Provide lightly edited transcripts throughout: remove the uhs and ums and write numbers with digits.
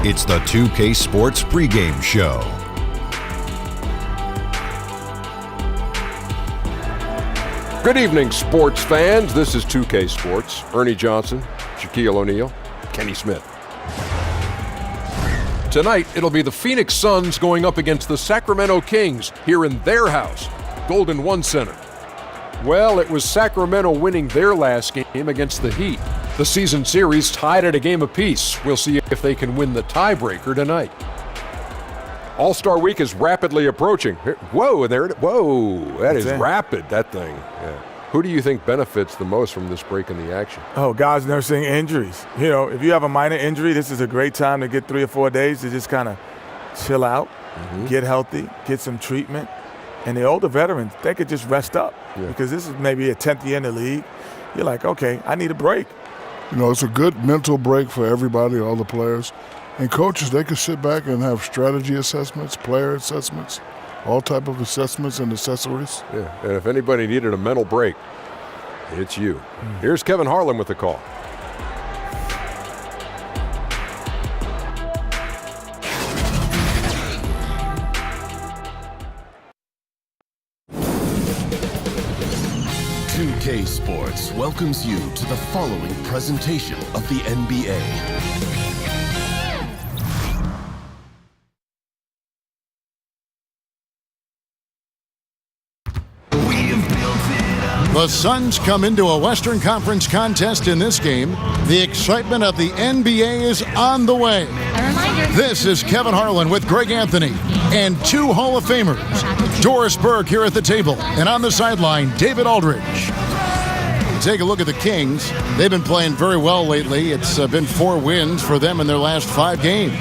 It's the 2K Sports pregame show. Good evening, sports fans. This is 2K Sports. Ernie Johnson, Shaquille O'Neal, Kenny Smith. Tonight, it'll be the Phoenix Suns going up against the Sacramento Kings here in their house, Golden One Center. Well, it was Sacramento winning their last game against the Heat. The season series tied at a game apiece. We'll see if they can win the tiebreaker tonight. All-Star Week is rapidly approaching. Whoa, there it is. Whoa, that is rapid, that thing. Yeah. Who do you think benefits the most from this break in the action? Oh, guys nursing injuries. You know, if you have a minor injury, this is a great time to get 3 or 4 days to just kind of chill out, get healthy, get some treatment. And the older veterans, they could just rest up because this is maybe a 10th year in the league. You're like, okay, I need a break. You know, it's a good mental break for everybody, all the players. And coaches, they can sit back and have strategy assessments, player assessments, all type of assessments and accessories. Yeah, and if anybody needed a mental break, it's you. Here's Kevin Harlan with the call. K Sports welcomes you to the following presentation of the NBA. The Suns come into a Western Conference contest in this game. The excitement of the NBA is on the way. This is Kevin Harlan with Greg Anthony and 2 Hall of Famers. Doris Burke here at the table, and on the sideline, David Aldridge. Take a look at the Kings. They've been playing very well lately. It's been 4 wins for them in their last 5 games.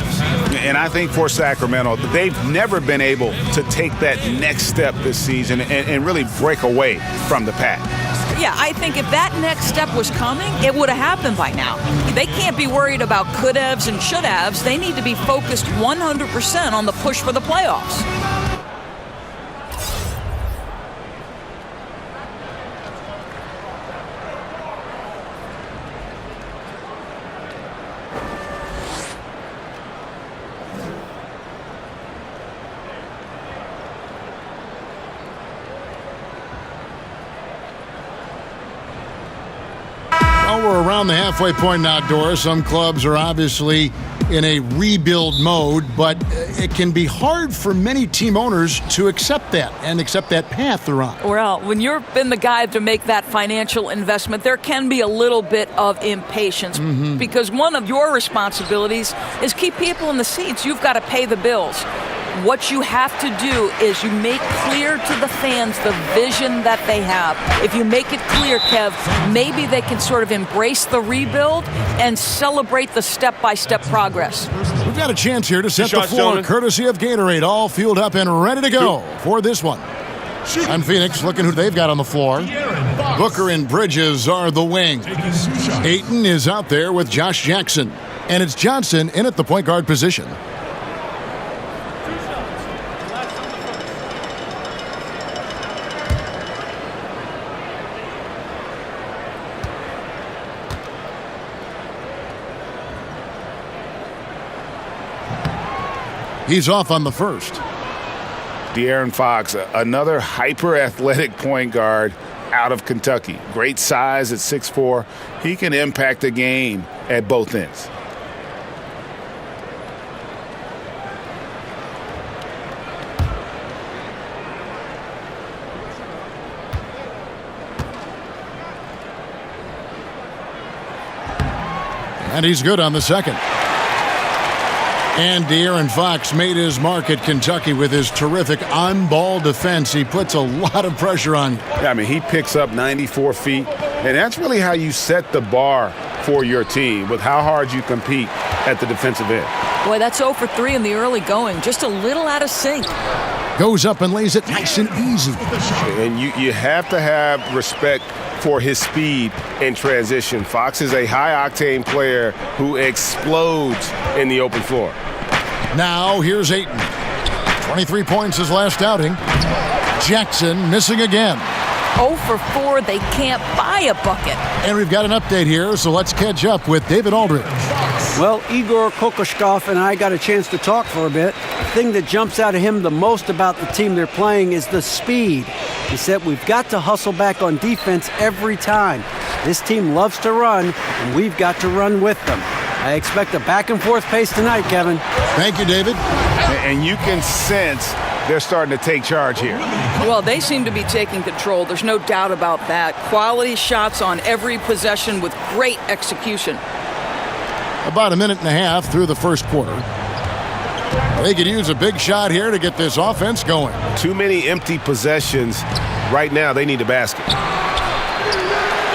And I think for Sacramento, they've never been able to take that next step this season and really break away from the pack. Yeah, I think if that next step was coming, it would have happened by now. They can't be worried about could-haves and should-haves. They need to be focused 100% on the push for the playoffs. We're around the halfway point now, Doris. Some clubs are obviously in a rebuild mode, but it can be hard for many team owners to accept that and accept that path they're on. Well, when you've been the guy to make that financial investment, there can be a little bit of impatience because one of your responsibilities is keep people in the seats. You've got to pay the bills. What you have to do is you make clear to the fans the vision that they have. If you make it clear, Kev, maybe they can sort of embrace the rebuild and celebrate the step-by-step progress. We've got a chance here to set the floor, courtesy of Gatorade, all fueled up and ready to go for this one. And Phoenix looking who they've got on the floor. Booker and Bridges are the wing. Ayton is out there with Josh Jackson. And it's Johnson in at the point guard position. He's off on the first. De'Aaron Fox, another hyper-athletic point guard out of Kentucky. Great size at 6'4". He can impact the game at both ends. And he's good on the second. And De'Aaron Fox made his mark at Kentucky with his terrific on-ball defense. He puts a lot of pressure on you. Yeah, I mean, he picks up 94 feet, and that's really how you set the bar for your team, with how hard you compete at the defensive end. Boy, that's 0 for 3 in the early going. Just a little out of sync. Goes up and lays it nice and easy. And you have to have respect for his speed in transition. Fox is a high-octane player who explodes in the open floor. Now here's Ayton. 23 points his last outing. Jackson missing again. 0 for 4, they can't buy a bucket. And we've got an update here, so let's catch up with David Aldridge. Well, Igor Kokoshkov and I got a chance to talk for a bit. The thing that jumps out at him the most about the team they're playing is the speed. He said we've got to hustle back on defense every time. This team loves to run, and we've got to run with them. I expect a back-and-forth pace tonight, Kevin. Thank you, David. And you can sense they're starting to take charge here. Well, they seem to be taking control. There's no doubt about that. Quality shots on every possession with great execution. About a minute and a half through the first quarter. They could use a big shot here to get this offense going. Too many empty possessions. Right now, they need a basket.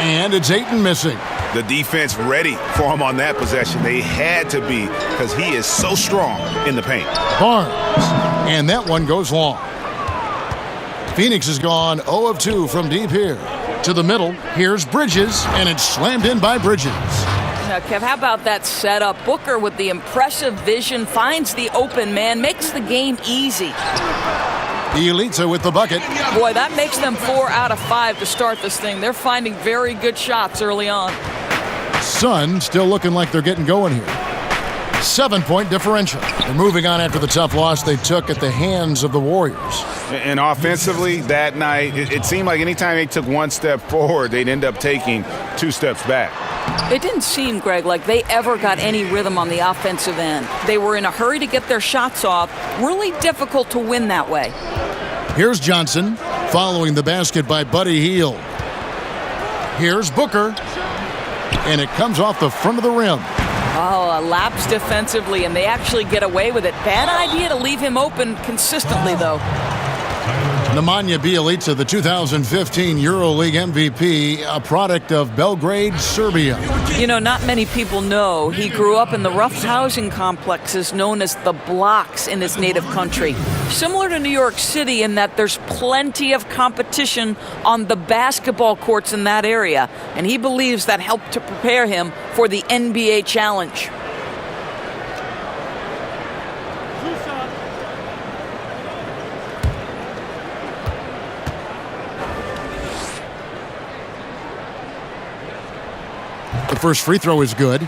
And it's Ayton missing. The defense ready for him on that possession. They had to be because he is so strong in the paint. Barnes. And that one goes long. Phoenix has gone 0 of 2 from deep here. To the middle. Here's Bridges, and it's slammed in by Bridges. Now, Kev, how about that setup? Booker with the impressive vision finds the open man, makes the game easy. Bielitsa with the bucket. Boy, that makes them 4 out of 5 to start this thing. They're finding very good shots early on. Suns still looking like they're getting going here. 7-point differential. They're moving on after the tough loss they took at the hands of the Warriors. And offensively, that night, it seemed like anytime they took one step forward, they'd end up taking 2 steps back. It didn't seem, Greg, like they ever got any rhythm on the offensive end. They were in a hurry to get their shots off. Really difficult to win that way. Here's Johnson, following the basket by Buddy Hield. Here's Booker, and it comes off the front of the rim. Oh, a lapse defensively, and they actually get away with it. Bad idea to leave him open consistently, though. Nemanja Bjelica, the 2015 EuroLeague MVP, a product of Belgrade, Serbia. You know, not many people know he grew up in the rough housing complexes known as the blocks in his native country. Similar to New York City in that there's plenty of competition on the basketball courts in that area, and he believes that helped to prepare him for the NBA challenge. The first free throw is good.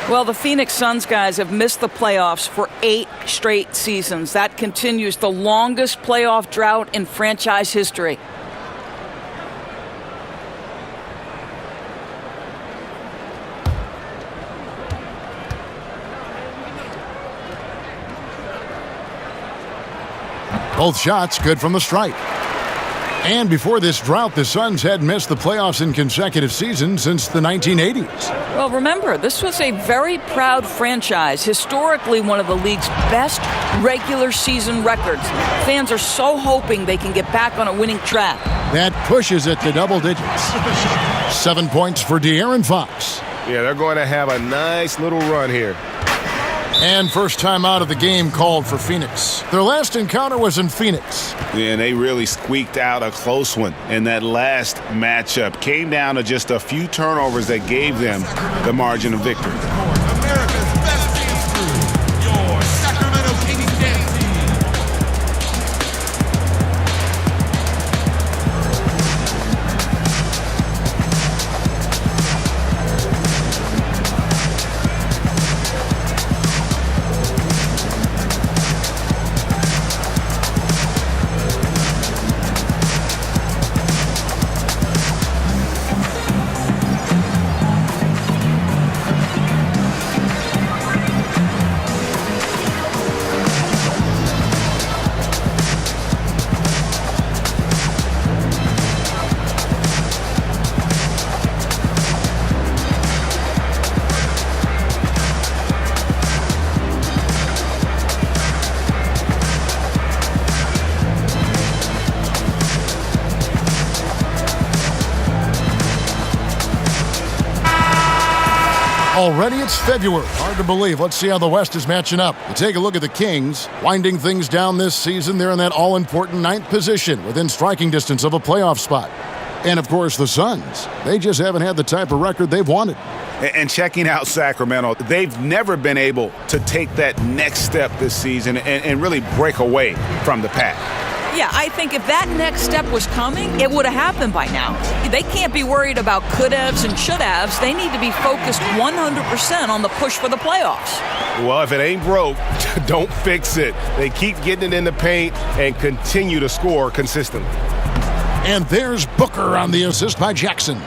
Well, the Phoenix Suns guys have missed the playoffs for 8 straight seasons. That continues the longest playoff drought in franchise history. Both shots good from the stripe. And before this drought, the Suns had missed the playoffs in consecutive seasons since the 1980s. Well, remember, this was a very proud franchise, historically one of the league's best regular season records. Fans are so hoping they can get back on a winning track. That pushes it to double digits. 7 points for De'Aaron Fox. Yeah, they're going to have a nice little run here. And first time out of the game called for Phoenix. Their last encounter was in Phoenix. Yeah, and they really squeaked out a close one in that last matchup. Came down to just a few turnovers that gave them the margin of victory. America's best dance crew, your Sacramento Kings dance team. Already it's February. Hard to believe. Let's see how the West is matching up. You take a look at the Kings. Winding things down this season, they're in that all-important 9th position within striking distance of a playoff spot. And, of course, the Suns. They just haven't had the type of record they've wanted. And checking out Sacramento, they've never been able to take that next step this season and really break away from the pack. Yeah, I think if that next step was coming, it would have happened by now. They can't be worried about could-haves and should-haves. They need to be focused 100% on the push for the playoffs. Well, if it ain't broke, don't fix it. They keep getting it in the paint and continue to score consistently. And there's Booker on the assist by Jackson.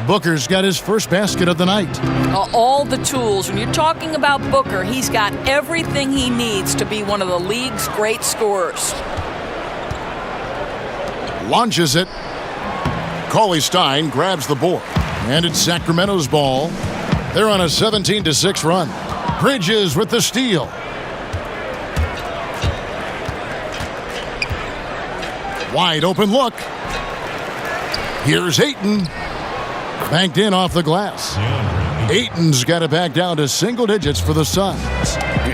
Booker's got his first basket of the night. All the tools. When you're talking about Booker, he's got everything he needs to be one of the league's great scorers. Launches it. Cauley-Stein grabs the board. And it's Sacramento's ball. They're on a 17-6 run. Bridges with the steal. Wide open look. Here's Ayton. Banked in off the glass. Ayton's got it back down to single digits for the Suns.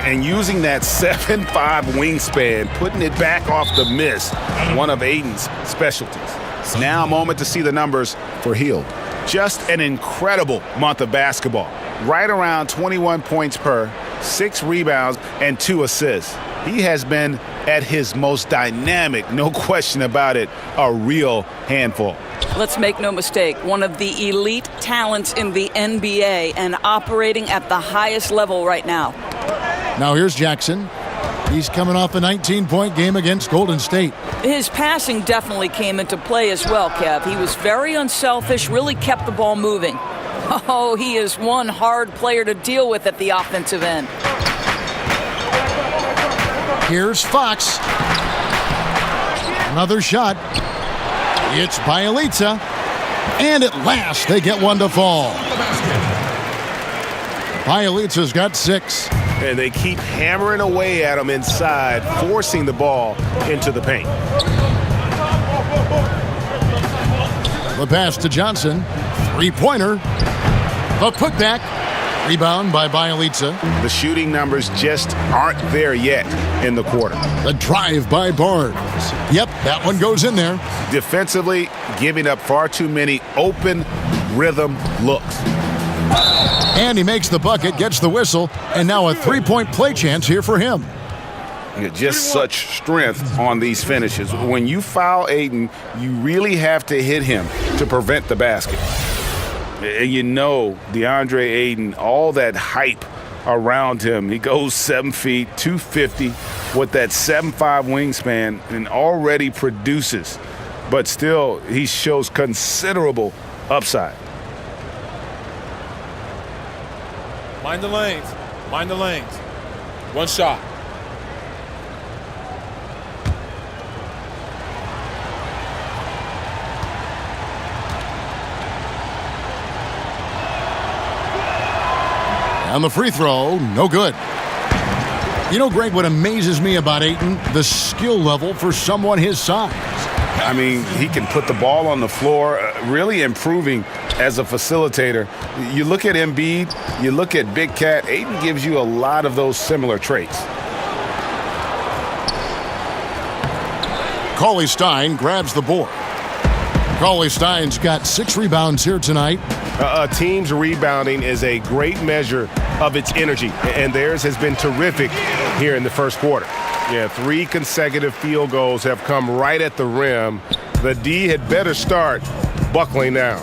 And using that 7'5 wingspan, putting it back off the miss, one of Ayton's specialties. Now a moment to see the numbers for Hield. Just an incredible month of basketball. Right around 21 points per, 6 rebounds, and 2 assists. He has been at his most dynamic, no question about it, a real handful. Let's make no mistake, one of the elite talents in the NBA and operating at the highest level right now. Now here's Jackson. He's coming off a 19-point game against Golden State. His passing definitely came into play as well, Kev. He was very unselfish, really kept the ball moving. Oh, he is one hard player to deal with at the offensive end. Here's Fox. Another shot. It's Bielitsa. And at last, they get one to fall. Bielitsa's got 6. And they keep hammering away at him inside, forcing the ball into the paint. The pass to Johnson. 3-pointer. The putback. Rebound by Bielitsa. The shooting numbers just aren't there yet in the quarter. The drive by Barnes. Yep, that one goes in there. Defensively, giving up far too many open rhythm looks. And he makes the bucket, gets the whistle, and now a 3-point play chance here for him. Just such strength on these finishes. When you foul Ayton, you really have to hit him to prevent the basket. And you know DeAndre Ayton, all that hype around him. He goes 7 feet, 250 with that 7'5 wingspan and already produces. But still, he shows considerable upside. Mind the lanes. Mind the lanes. One shot. And the free throw, no good. You know, Greg, what amazes me about Ayton, the skill level for someone his size. I mean, he can put the ball on the floor, really improving as a facilitator. You look at Embiid, you look at Big Cat, Ayton gives you a lot of those similar traits. Cauley-Stein grabs the board. Cauley-Stein's got 6 rebounds here tonight. A team's rebounding is a great measure of its energy, and theirs has been terrific here in the first quarter. Yeah, 3 consecutive field goals have come right at the rim. The D had better start buckling down.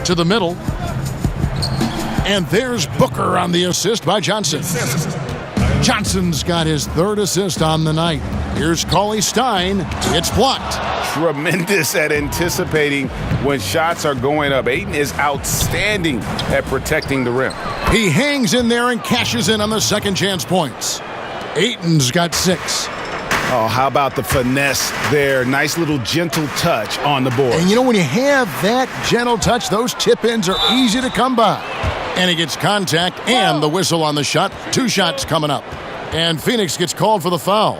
To the middle. And there's Booker on the assist by Johnson. Johnson's got his 3rd assist on the night. Here's Cauley-Stein. It's blocked. Tremendous at anticipating when shots are going up. Ayton is outstanding at protecting the rim. He hangs in there and cashes in on the second chance points. Ayton's got 6. Oh, how about the finesse there? Nice little gentle touch on the board. And you know, when you have that gentle touch, those tip-ins are easy to come by. And he gets contact and the whistle on the shot. 2 shots coming up. And Phoenix gets called for the foul.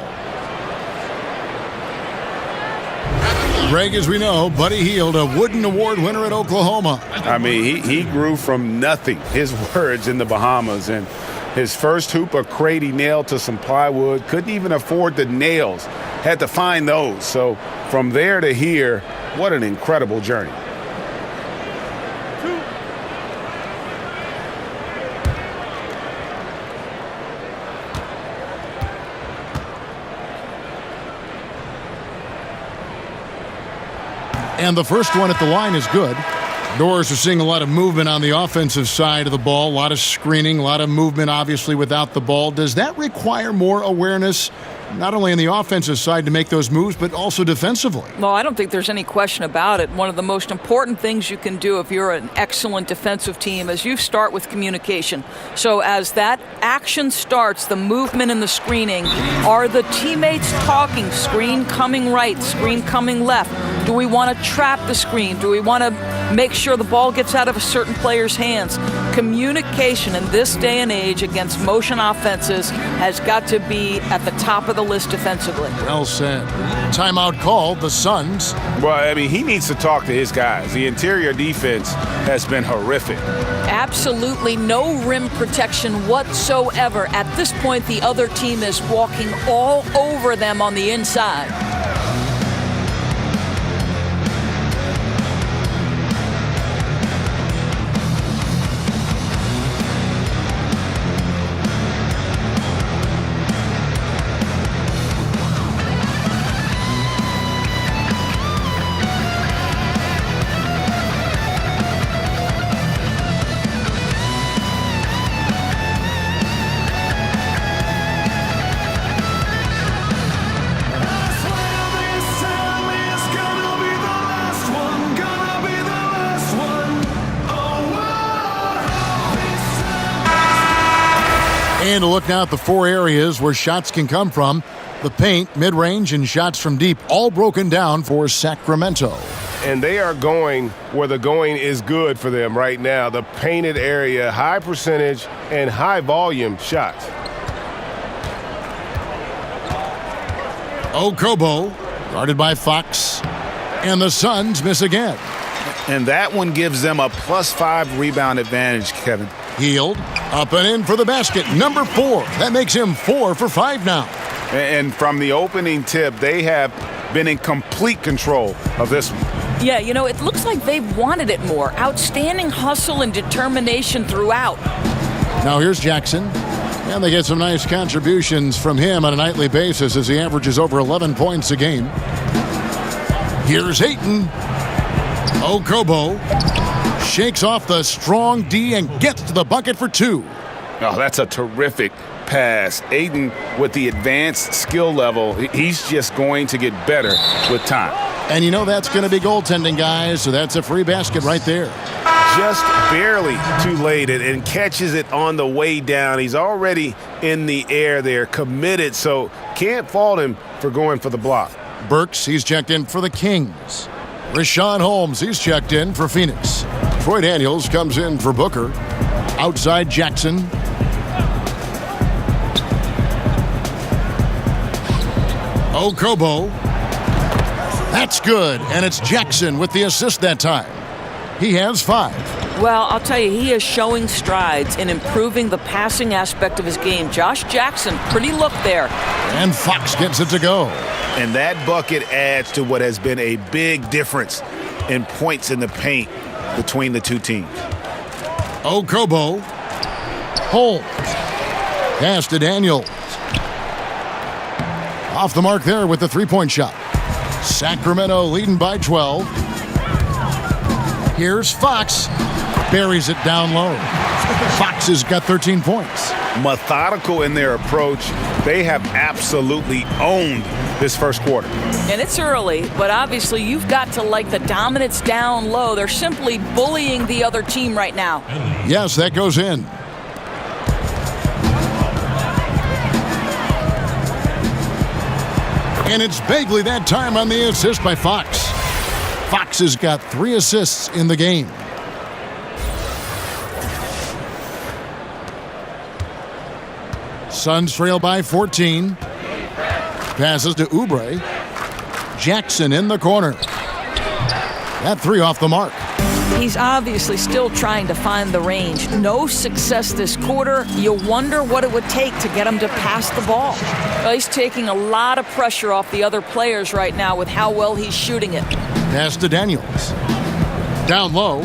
Greg, as we know, Buddy Hield, a Wooden Award winner at Oklahoma. I mean, he grew from nothing, his words, in the Bahamas. And his first hoop, a crate he nailed to some plywood. Couldn't even afford the nails. Had to find those. So from there to here, what an incredible journey. And the first one at the line is good. Doors are seeing a lot of movement on the offensive side of the ball, a lot of screening, a lot of movement, obviously, without the ball. Does that require more awareness, not only on the offensive side to make those moves, but also defensively? Well, I don't think there's any question about it. One of the most important things you can do if you're an excellent defensive team is you start with communication. So as that action starts, the movement and the screening, are the teammates talking? Screen coming right, screen coming left. Do we want to trap the screen? Do we want to make sure the ball gets out of a certain player's hands? Communication in this day and age against motion offenses has got to be at the top of the list defensively. Well said. Timeout called, the Suns. Well, I mean, he needs to talk to his guys. The interior defense has been horrific. Absolutely no rim protection whatsoever. At this point, the other team is walking all over them on the inside. And to look now at the four areas where shots can come from. The paint, mid-range, and shots from deep, all broken down for Sacramento. And they are going where the going is good for them right now. The painted area, high percentage and high volume shots. Okobo, guarded by Fox. And the Suns miss again. And that one gives them a +5 rebound advantage, Kevin. Hield, up and in for the basket. Number 4. That makes him 4 for 5 now. And from the opening tip, they have been in complete control of this one. Yeah, you know, it looks like they've wanted it more. Outstanding hustle and determination throughout. Now here's Jackson. And they get some nice contributions from him on a nightly basis as he averages over 11 points a game. Here's Ayton. Okobo shakes off the strong D and gets to the bucket for 2. Oh, that's a terrific pass. Ayton, with the advanced skill level, he's just going to get better with time. And you know that's going to be goaltending, guys, so that's a free basket right there. Just barely too late and catches it on the way down. He's already in the air there, committed, so can't fault him for going for the block. Burks, he's checked in for the Kings. Rashawn Holmes, he's checked in for Phoenix. Troy Daniels comes in for Booker. Outside Jackson. Okobo. That's good, and it's Jackson with the assist that time. He has 5. Well, I'll tell you, he is showing strides in improving the passing aspect of his game. Josh Jackson, pretty look there. And Fox gets it to go. And that bucket adds to what has been a big difference in points in the paint between the two teams. Okobo. Holmes. Pass to Daniels. Off the mark there with the three-point shot. Sacramento leading by 12. Here's Fox. Buries it down low. Fox has got 13 points. Methodical in their approach. They have absolutely owned this first quarter. And it's early, but obviously you've got to like the dominance down low. They're simply bullying the other team right now. Yes, that goes in. And it's Bagley that time on the assist by Fox. Fox has got 3 assists in the game. Suns trail by 14. Passes to Oubre. Jackson in the corner. That 3 off the mark. He's obviously still trying to find the range. No success this quarter. You wonder what it would take to get him to pass the ball. Well, he's taking a lot of pressure off the other players right now with how well he's shooting it. Pass to Daniels. Down low.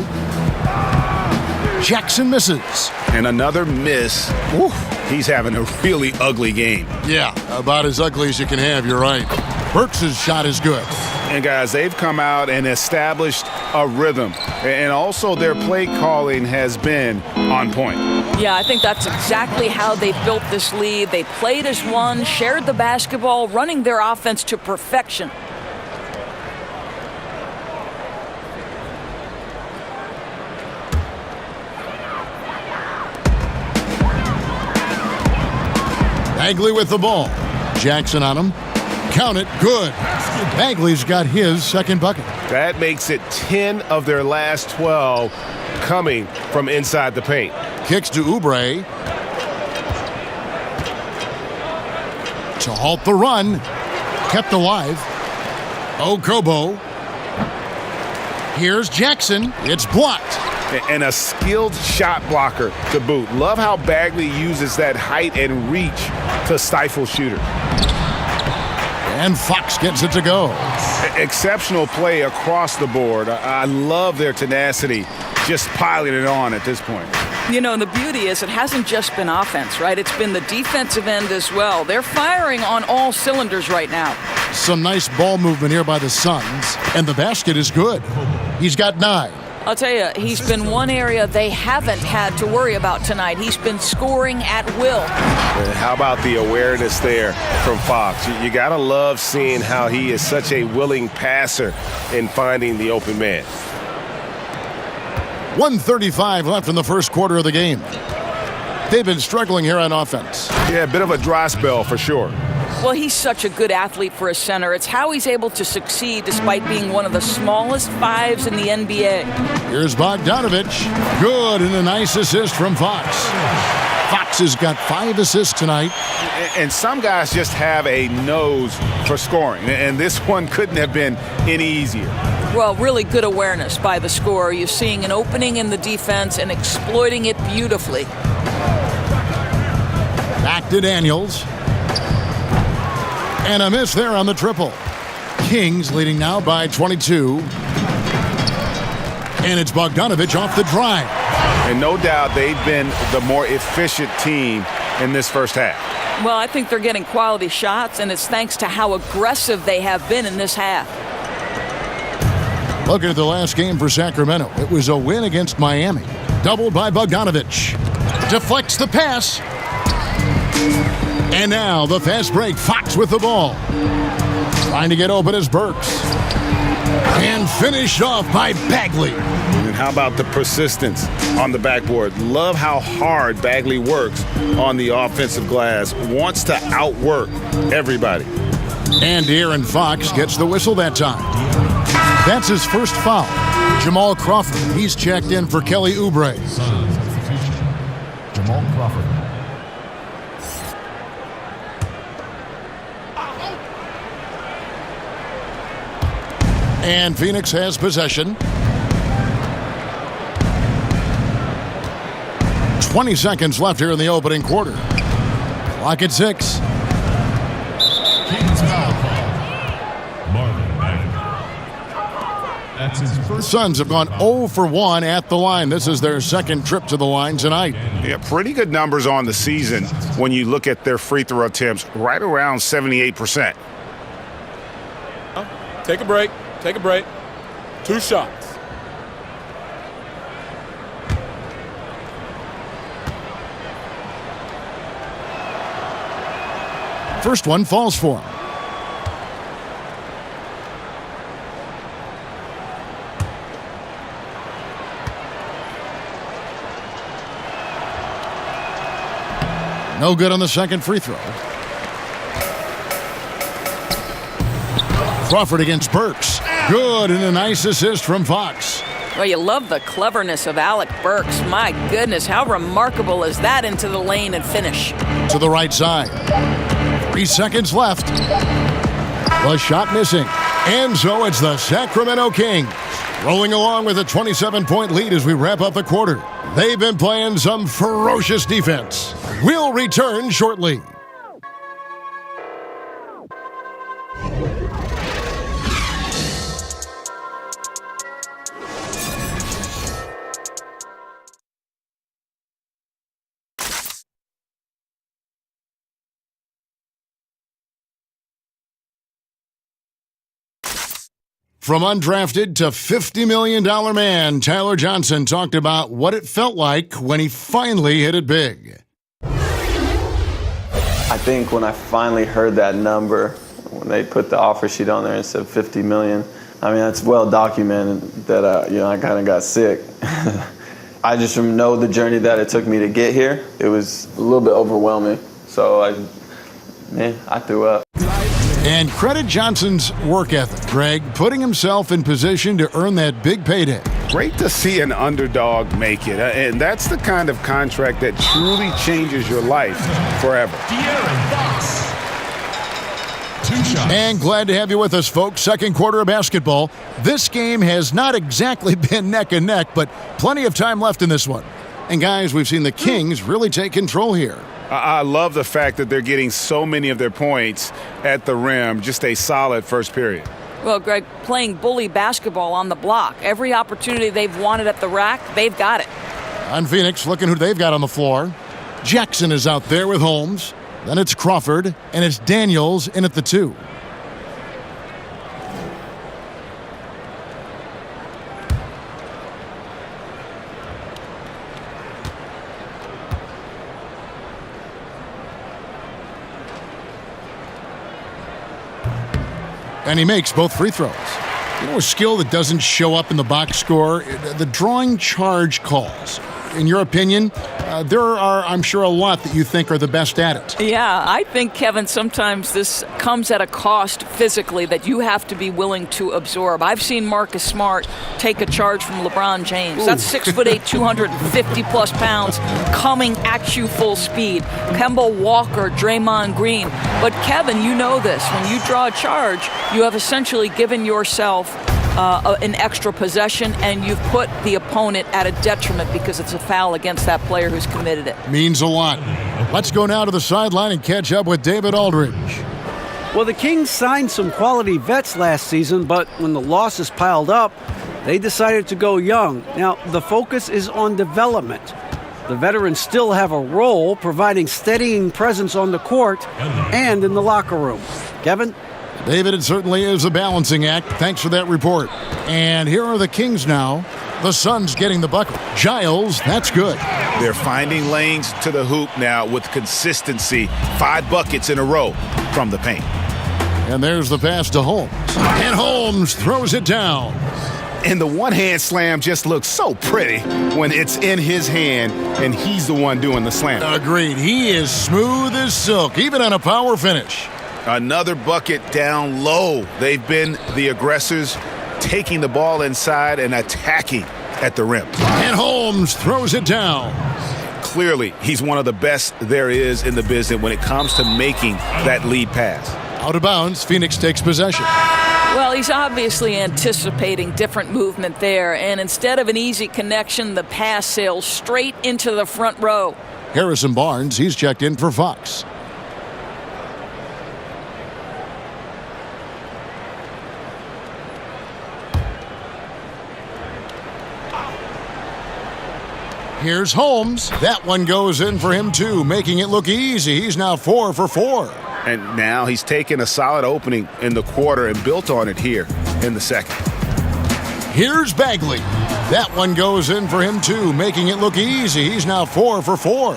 Jackson misses. And another miss. Woo. He's having a really ugly game. Yeah, about as ugly as you can have, you're right. Burks' shot is good. And guys, they've come out and established a rhythm. And also their play calling has been on point. Yeah, I think that's exactly how they built this lead. They played as one, shared the basketball, running their offense to perfection. Bagley with the ball. Jackson on him. Count it. Good. Bagley's got his second bucket. That makes it 10 of their last 12 coming from inside the paint. Kicks to Oubre. To halt the run. Kept alive. Okobo. Here's Jackson. It's blocked. And a skilled shot blocker to boot. Love how Bagley uses that height and reach to stifle shooters. And Fox gets it to go. Exceptional play across the board. I love their tenacity, just piling it on at this point. You know, and the beauty is it hasn't just been offense, right? It's been the defensive end as well. They're firing on all cylinders right now. Some nice ball movement here by the Suns, and the basket is good. He's got 9. I'll tell you, he's been one area they haven't had to worry about tonight. He's been scoring at will. How about the awareness there from Fox? You got to love seeing how he is such a willing passer in finding the open man. 1:35 left in the first quarter of the game. They've been struggling here on offense. Yeah, a bit of a dry spell for sure. Well, he's such a good athlete for a center. It's how he's able to succeed despite being one of the smallest 5s in the NBA. Here's Bogdanovich. Good, and a nice assist from Fox. Fox has got 5 assists tonight. And some guys just have a nose for scoring, and this one couldn't have been any easier. Well, really good awareness by the scorer. You're seeing an opening in the defense and exploiting it beautifully. Back to Daniels. And a miss there on the triple. Kings leading now by 22. And it's Bogdanovich off the drive. And no doubt they've been the more efficient team in this first half. Well, I think they're getting quality shots, and it's thanks to how aggressive they have been in this half. Looking at the last game for Sacramento, it was a win against Miami. Doubled by Bogdanovich. Deflects the pass. And now the fast break. Fox with the ball. Trying to get open is Burks. And finished off by Bagley. And how about the persistence on the backboard? Love how hard Bagley works on the offensive glass. Wants to outwork everybody. And Aaron Fox gets the whistle that time. That's his first foul. Jamal Crawford, he's checked in for Kelly Oubre. Jamal Crawford. And Phoenix has possession. 20 seconds left here in the opening quarter. Clock at 6. Kings foul call. Marvin Bagley. That's his first. Suns have gone 0 for 1 at the line. This is their second trip to the line tonight. Yeah, pretty good numbers on the season when you look at their free throw attempts, right around 78%. Take a break. Take a break. 2 shots. First one falls for him. No good on the second free throw. Crawford against Burks. Good, and a nice assist from Fox. Well, you love the cleverness of Alec Burks. My goodness, how remarkable is that into the lane and finish? To the right side. 3 seconds left. The shot missing. And so it's the Sacramento Kings rolling along with a 27-point lead as we wrap up the quarter. They've been playing some ferocious defense. We'll return shortly. From undrafted to $50 million man, Tyler Johnson talked about what it felt like when he finally hit it big. I think when I finally heard that number, when they put the offer sheet on there and said $50 million, I mean, it's well documented that, I kind of got sick. I just know the journey that it took me to get here. It was a little bit overwhelming. So I threw up. And credit Johnson's work ethic, Greg, putting himself in position to earn that big payday. Great to see an underdog make it. And that's the kind of contract that truly changes your life forever. And glad to have you with us, folks. Second quarter of basketball. This game has not exactly been neck and neck, but plenty of time left in this one. And guys, we've seen the Kings really take control here. I love the fact that they're getting so many of their points at the rim. Just a solid first period. Well, Greg, playing bully basketball on the block. Every opportunity they've wanted at the rack, they've got it. On Phoenix, looking who they've got on the floor. Jackson is out there with Holmes. Then it's Crawford, and it's Daniels in at the 2. And he makes both free throws. You know, a skill that doesn't show up in the box score, the drawing charge calls. In your opinion, there are, I'm sure, a lot that you think are the best at it. Yeah, I think, Kevin, sometimes this comes at a cost physically that you have to be willing to absorb. I've seen Marcus Smart take a charge from LeBron James. That's 6'8", 250-plus pounds coming at you full speed. Kemba Walker, Draymond Green. But, Kevin, you know this. When you draw a charge, you have essentially given yourself an extra possession, and you've put the opponent at a detriment because it's a foul against that player who's committed it. Means a lot. Let's go now to the sideline and catch up with David Aldridge. Well, the Kings signed some quality vets last season, but when the losses piled up, they decided to go young. Now, the focus is on development. The veterans still have a role providing steadying presence on the court and in the locker room. Kevin? David, it certainly is a balancing act. Thanks for that report. And here are the Kings now. The Suns getting the bucket. Giles, that's good. They're finding lanes to the hoop now with consistency. 5 buckets in a row from the paint. And there's the pass to Holmes. And Holmes throws it down. And the one-hand slam just looks so pretty when it's in his hand and he's the one doing the slam. Agreed. He is smooth as silk, even on a power finish. Another bucket down low. They've been the aggressors, taking the ball inside and attacking at the rim. And Holmes throws it down. Clearly, he's one of the best there is in the business when it comes to making that lead pass. Out of bounds, Phoenix takes possession. Well, he's obviously anticipating different movement there, and instead of an easy connection, the pass sails straight into the front row. Harrison Barnes, he's checked in for Fox. Here's Holmes. That one goes in for him, too, making it look easy. He's now 4 for 4. And now he's taken a solid opening in the quarter and built on it here in the second. Here's Bagley. That one goes in for him, too, making it look easy. He's now 4 for 4.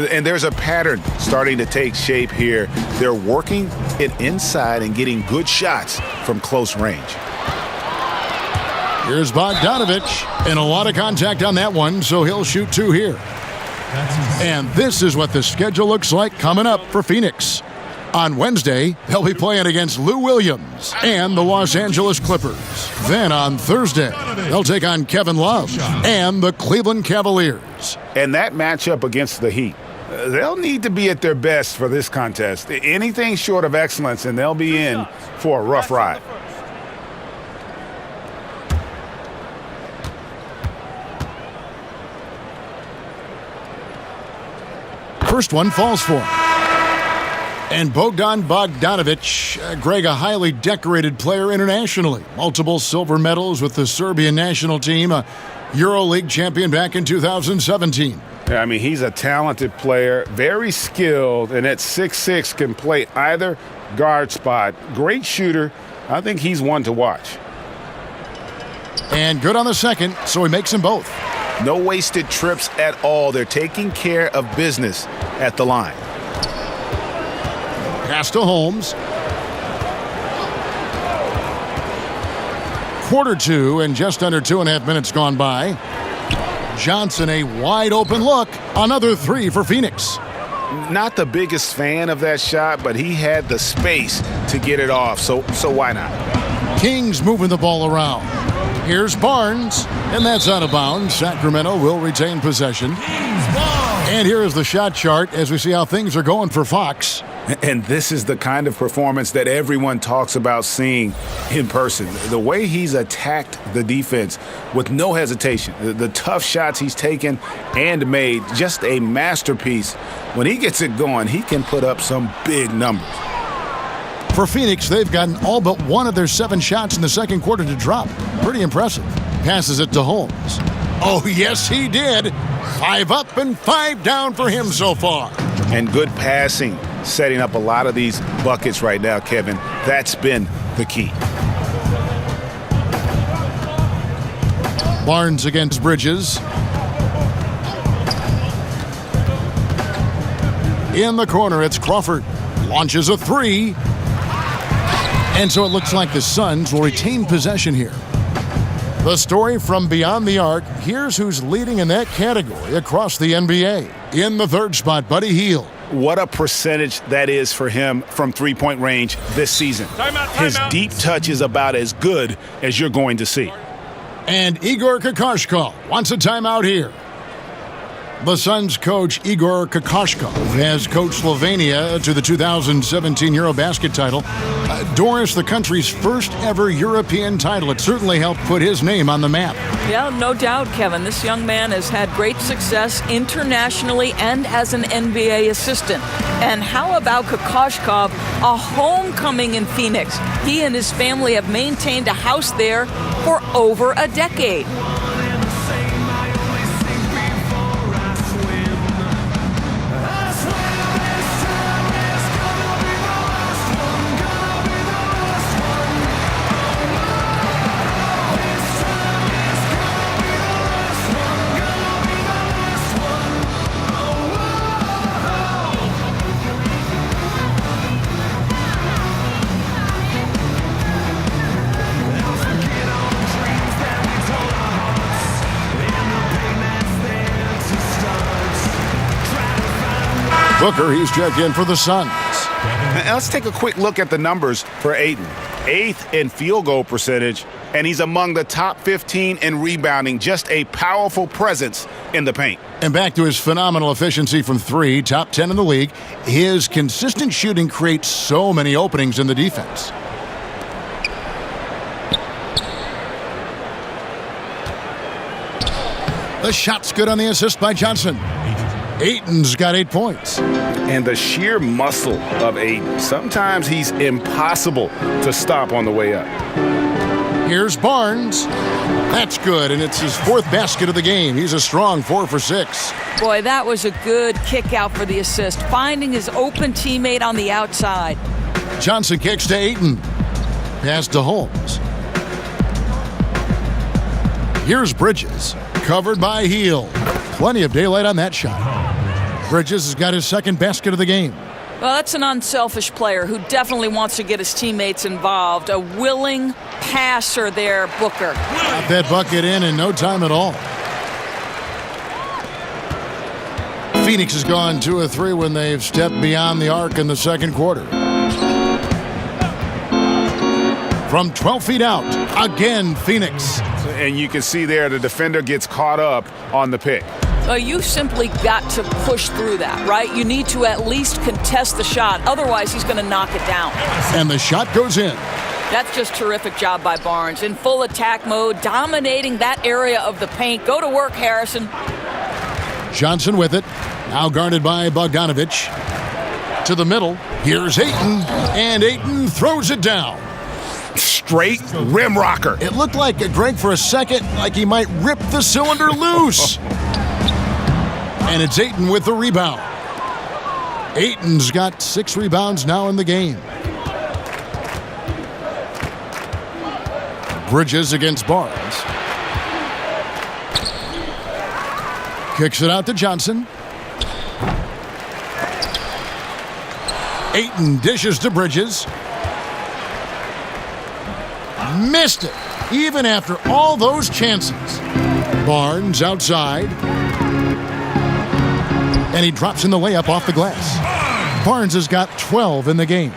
And there's a pattern starting to take shape here. They're working it inside and getting good shots from close range. Here's Bogdanovich, and a lot of contact on that one, so he'll shoot 2 here. And this is what the schedule looks like coming up for Phoenix. On Wednesday, they'll be playing against Lou Williams and the Los Angeles Clippers. Then on Thursday, they'll take on Kevin Love and the Cleveland Cavaliers. And that matchup against the Heat, they'll need to be at their best for this contest. Anything short of excellence, and they'll be in for a rough ride. First one falls for him. And Bogdan Bogdanovich, Greg, a highly decorated player internationally. Multiple silver medals with the Serbian national team, a EuroLeague champion back in 2017. Yeah, I mean, he's a talented player, very skilled, and at 6'6" can play either guard spot. Great shooter. I think he's one to watch. And good on the second, so he makes them both. No wasted trips at all. They're taking care of business at the line. Pass to Holmes. Quarter two and just under 2.5 minutes gone by. Johnson, a wide open look. Another three for Phoenix. Not the biggest fan of that shot, but he had the space to get it off, so why not? Kings moving the ball around. Here's Barnes, and that's out of bounds. Sacramento will retain possession. And here is the shot chart as we see how things are going for Fox. And this is the kind of performance that everyone talks about seeing in person. The way he's attacked the defense with no hesitation. The tough shots he's taken and made, just a masterpiece. When he gets it going, he can put up some big numbers. For Phoenix, they've gotten all but one of their 7 shots in the second quarter to drop. Pretty impressive. Passes it to Holmes. Oh, yes, he did. 5 up and 5 down for him so far. And good passing, setting up a lot of these buckets right now, Kevin. That's been the key. Barnes against Bridges. In the corner, it's Crawford. Launches a 3. And so it looks like the Suns will retain possession here. The story from beyond the arc. Here's who's leading in that category across the NBA. In the third spot, Buddy Hield. What a percentage that is for him from three-point range this season. His deep touch is about as good as you're going to see. And Igor Kokoshkov wants a timeout here. The Suns coach Igor Kokoshkov has coached Slovenia to the 2017 Eurobasket title. Doris, the country's first ever European title. It certainly helped put his name on the map. Yeah, no doubt, Kevin. This young man has had great success internationally and as an NBA assistant. And how about Kokoshkov, a homecoming in Phoenix? He and his family have maintained a house there for over a decade. Booker, he's checked in for the Suns. Now let's take a quick look at the numbers for Ayton. 8th in field goal percentage, and he's among the top 15 in rebounding. Just a powerful presence in the paint. And back to his phenomenal efficiency from 3, top 10 in the league. His consistent shooting creates so many openings in the defense. The shot's good on the assist by Johnson. Ayton's got 8 points. And the sheer muscle of Ayton. Sometimes he's impossible to stop on the way up. Here's Barnes. That's good, and it's his 4th basket of the game. He's a strong 4 for 6. Boy, that was a good kick out for the assist, finding his open teammate on the outside. Johnson kicks to Ayton. Pass to Holmes. Here's Bridges, covered by Hield. Plenty of daylight on that shot. Bridges has got his 2nd basket of the game. Well, that's an unselfish player who definitely wants to get his teammates involved. A willing passer there, Booker. Got that bucket in no time at all. Phoenix has gone 2 of 3 when they've stepped beyond the arc in the second quarter. From 12 feet out, again, Phoenix. And you can see there the defender gets caught up on the pick. Well, you simply got to push through that, right? You need to at least contest the shot. Otherwise, he's going to knock it down. And the shot goes in. That's just terrific job by Barnes. In full attack mode, dominating that area of the paint. Go to work, Harrison. Johnson with it. Now guarded by Bogdanovich. To the middle. Here's Ayton. And Ayton throws it down. Straight rim rocker. It looked like Greg for a second, like he might rip the cylinder loose. And it's Ayton with the rebound. Ayton's got 6 rebounds now in the game. Bridges against Barnes. Kicks it out to Johnson. Ayton dishes to Bridges. Missed it, even after all those chances. Barnes outside. And he drops in the layup off the glass. Barnes has got 12 in the game.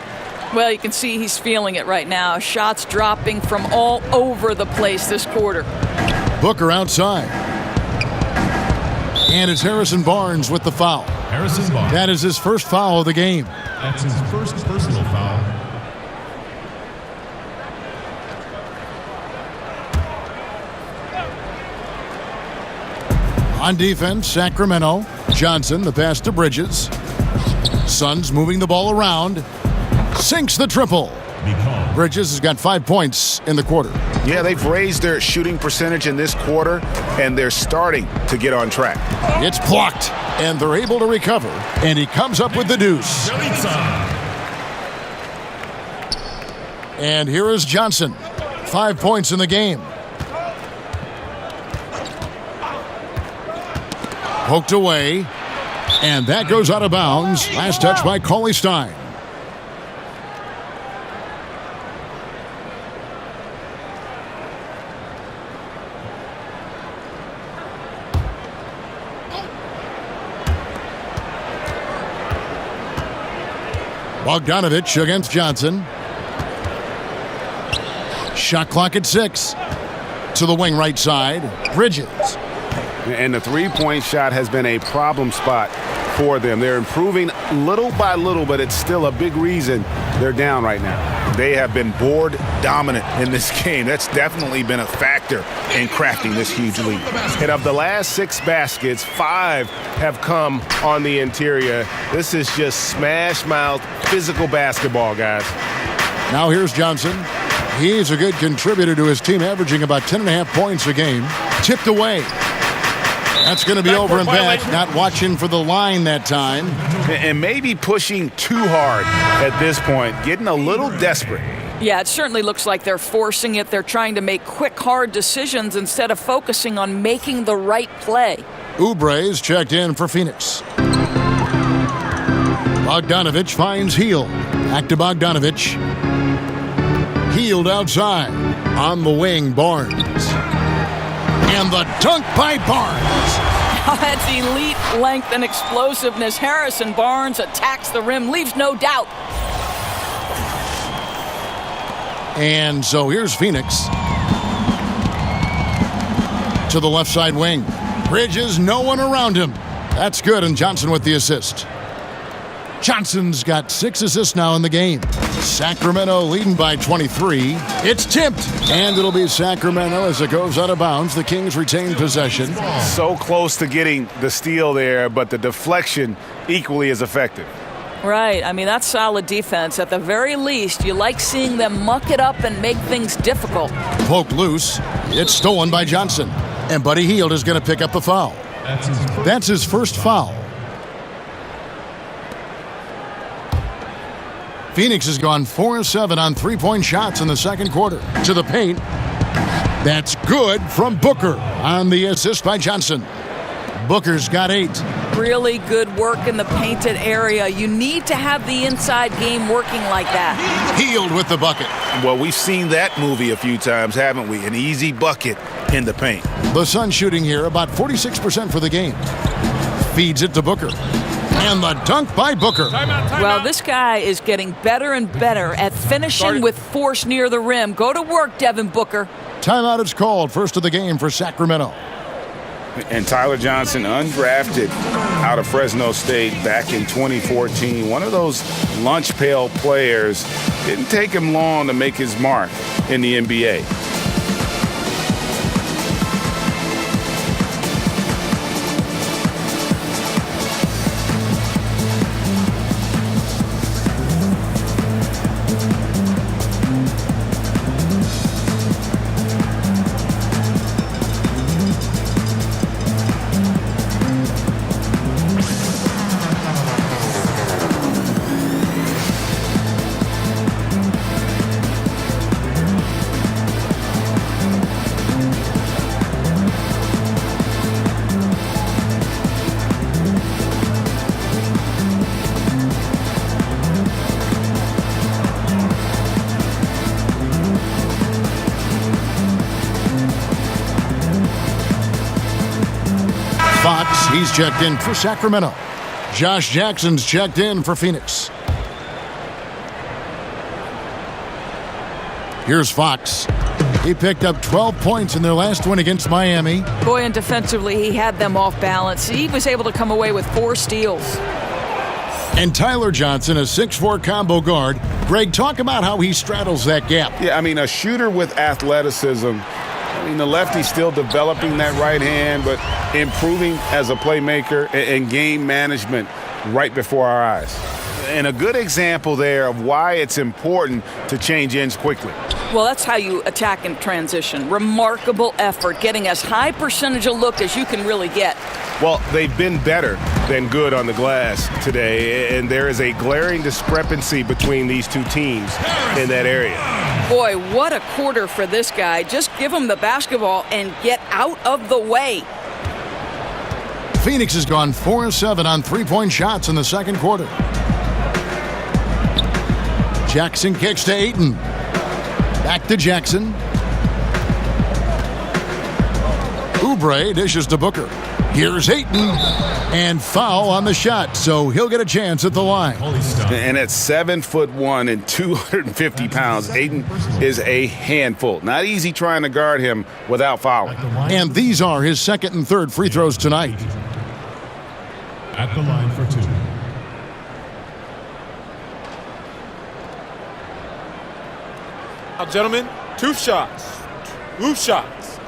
Well, you can see he's feeling it right now. Shots dropping from all over the place this quarter. Booker outside. And it's Harrison Barnes with the foul. Harrison Barnes. That is his first foul of the game. That's his first personal foul. On defense, Sacramento. Johnson, the pass to Bridges. Suns moving the ball around. Sinks the triple. Bridges has got 5 points in the quarter. Yeah, they've raised their shooting percentage in this quarter, and they're starting to get on track. It's blocked, and they're able to recover. And he comes up with the deuce. And here is Johnson. 5 points in the game. Poked away. And that goes out of bounds. Last touch by Cauley Stein. Bogdanovich against Johnson. Shot clock at 6. To the wing right side. Bridges. And the three-point shot has been a problem spot for them. They're improving little by little, but it's still a big reason they're down right now. They have been board dominant in this game. That's definitely been a factor in crafting this huge lead. And of the last 6 baskets, 5 have come on the interior. This is just smash-mouth, physical basketball, guys. Now here's Johnson. He's a good contributor to his team, averaging about 10.5 points a game. Tipped away. That's going to be over and back. Not watching for the line that time. And maybe pushing too hard at this point, getting a little desperate. Yeah, it certainly looks like they're forcing it. They're trying to make quick, hard decisions instead of focusing on making the right play. Oubre's checked in for Phoenix. Bogdanovich finds Hield. Back to Bogdanovich. Hield outside. On the wing, Barnes. And the dunk by Barnes. That's elite length and explosiveness. Harrison Barnes attacks the rim, leaves no doubt. And so here's Phoenix. To the left side wing. Bridges, no one around him. That's good, and Johnson with the assist. Johnson's got 6 assists now in the game. Sacramento leading by 23. It's tipped, and it'll be Sacramento as it goes out of bounds. The Kings retain possession. So close to getting the steal there, but the deflection equally as effective. Right. I mean, that's solid defense. At the very least, you like seeing them muck it up and make things difficult. Poked loose. It's stolen by Johnson. And Buddy Hield is going to pick up the foul. That's his first foul. Phoenix has gone 4-7 on three-point shots in the second quarter. To the paint. That's good from Booker on the assist by Johnson. Booker's got 8. Really good work in the painted area. You need to have the inside game working like that. Hield with the bucket. Well, we've seen that movie a few times, haven't we? An easy bucket in the paint. The Suns shooting here about 46% for the game. Feeds it to Booker. And the dunk by Booker. Well, this guy is getting better and better at finishing with force near the rim. Go to work, Devin Booker. Timeout is called. First of the game for Sacramento. And Tyler Johnson, undrafted out of Fresno State back in 2014. One of those lunch pail players. Didn't take him long to make his mark in the NBA. He's checked in for Sacramento. Josh Jackson's checked in for Phoenix. Here's Fox. He picked up 12 points in their last win against Miami. Boy, and defensively, he had them off balance. He was able to come away with 4 steals. And Tyler Johnson, a 6'4" combo guard. Greg, talk about how he straddles that gap. Yeah, I mean, a shooter with athleticism. I mean, the lefty's still developing that right hand, but improving as a playmaker and game management right before our eyes. And a good example there of why it's important to change ends quickly. Well, that's how you attack in transition. Remarkable effort, getting as high percentage a look as you can really get. Well, they've been better than good on the glass today, and there is a glaring discrepancy between these two teams in that area. Boy, what a quarter for this guy. Just give him the basketball and get out of the way. Phoenix has gone 4-7 on three-point shots in the second quarter. Jackson kicks to Ayton. Back to Jackson. Oubre dishes to Booker. Here's Ayton. And foul on the shot, so he'll get a chance at the line. And at 7'1" and 250 pounds, Ayton is a handful. Not easy trying to guard him without fouling. And these are his second and third free throws tonight. At the line for 2. Now, gentlemen, 2 shots. 2 shots.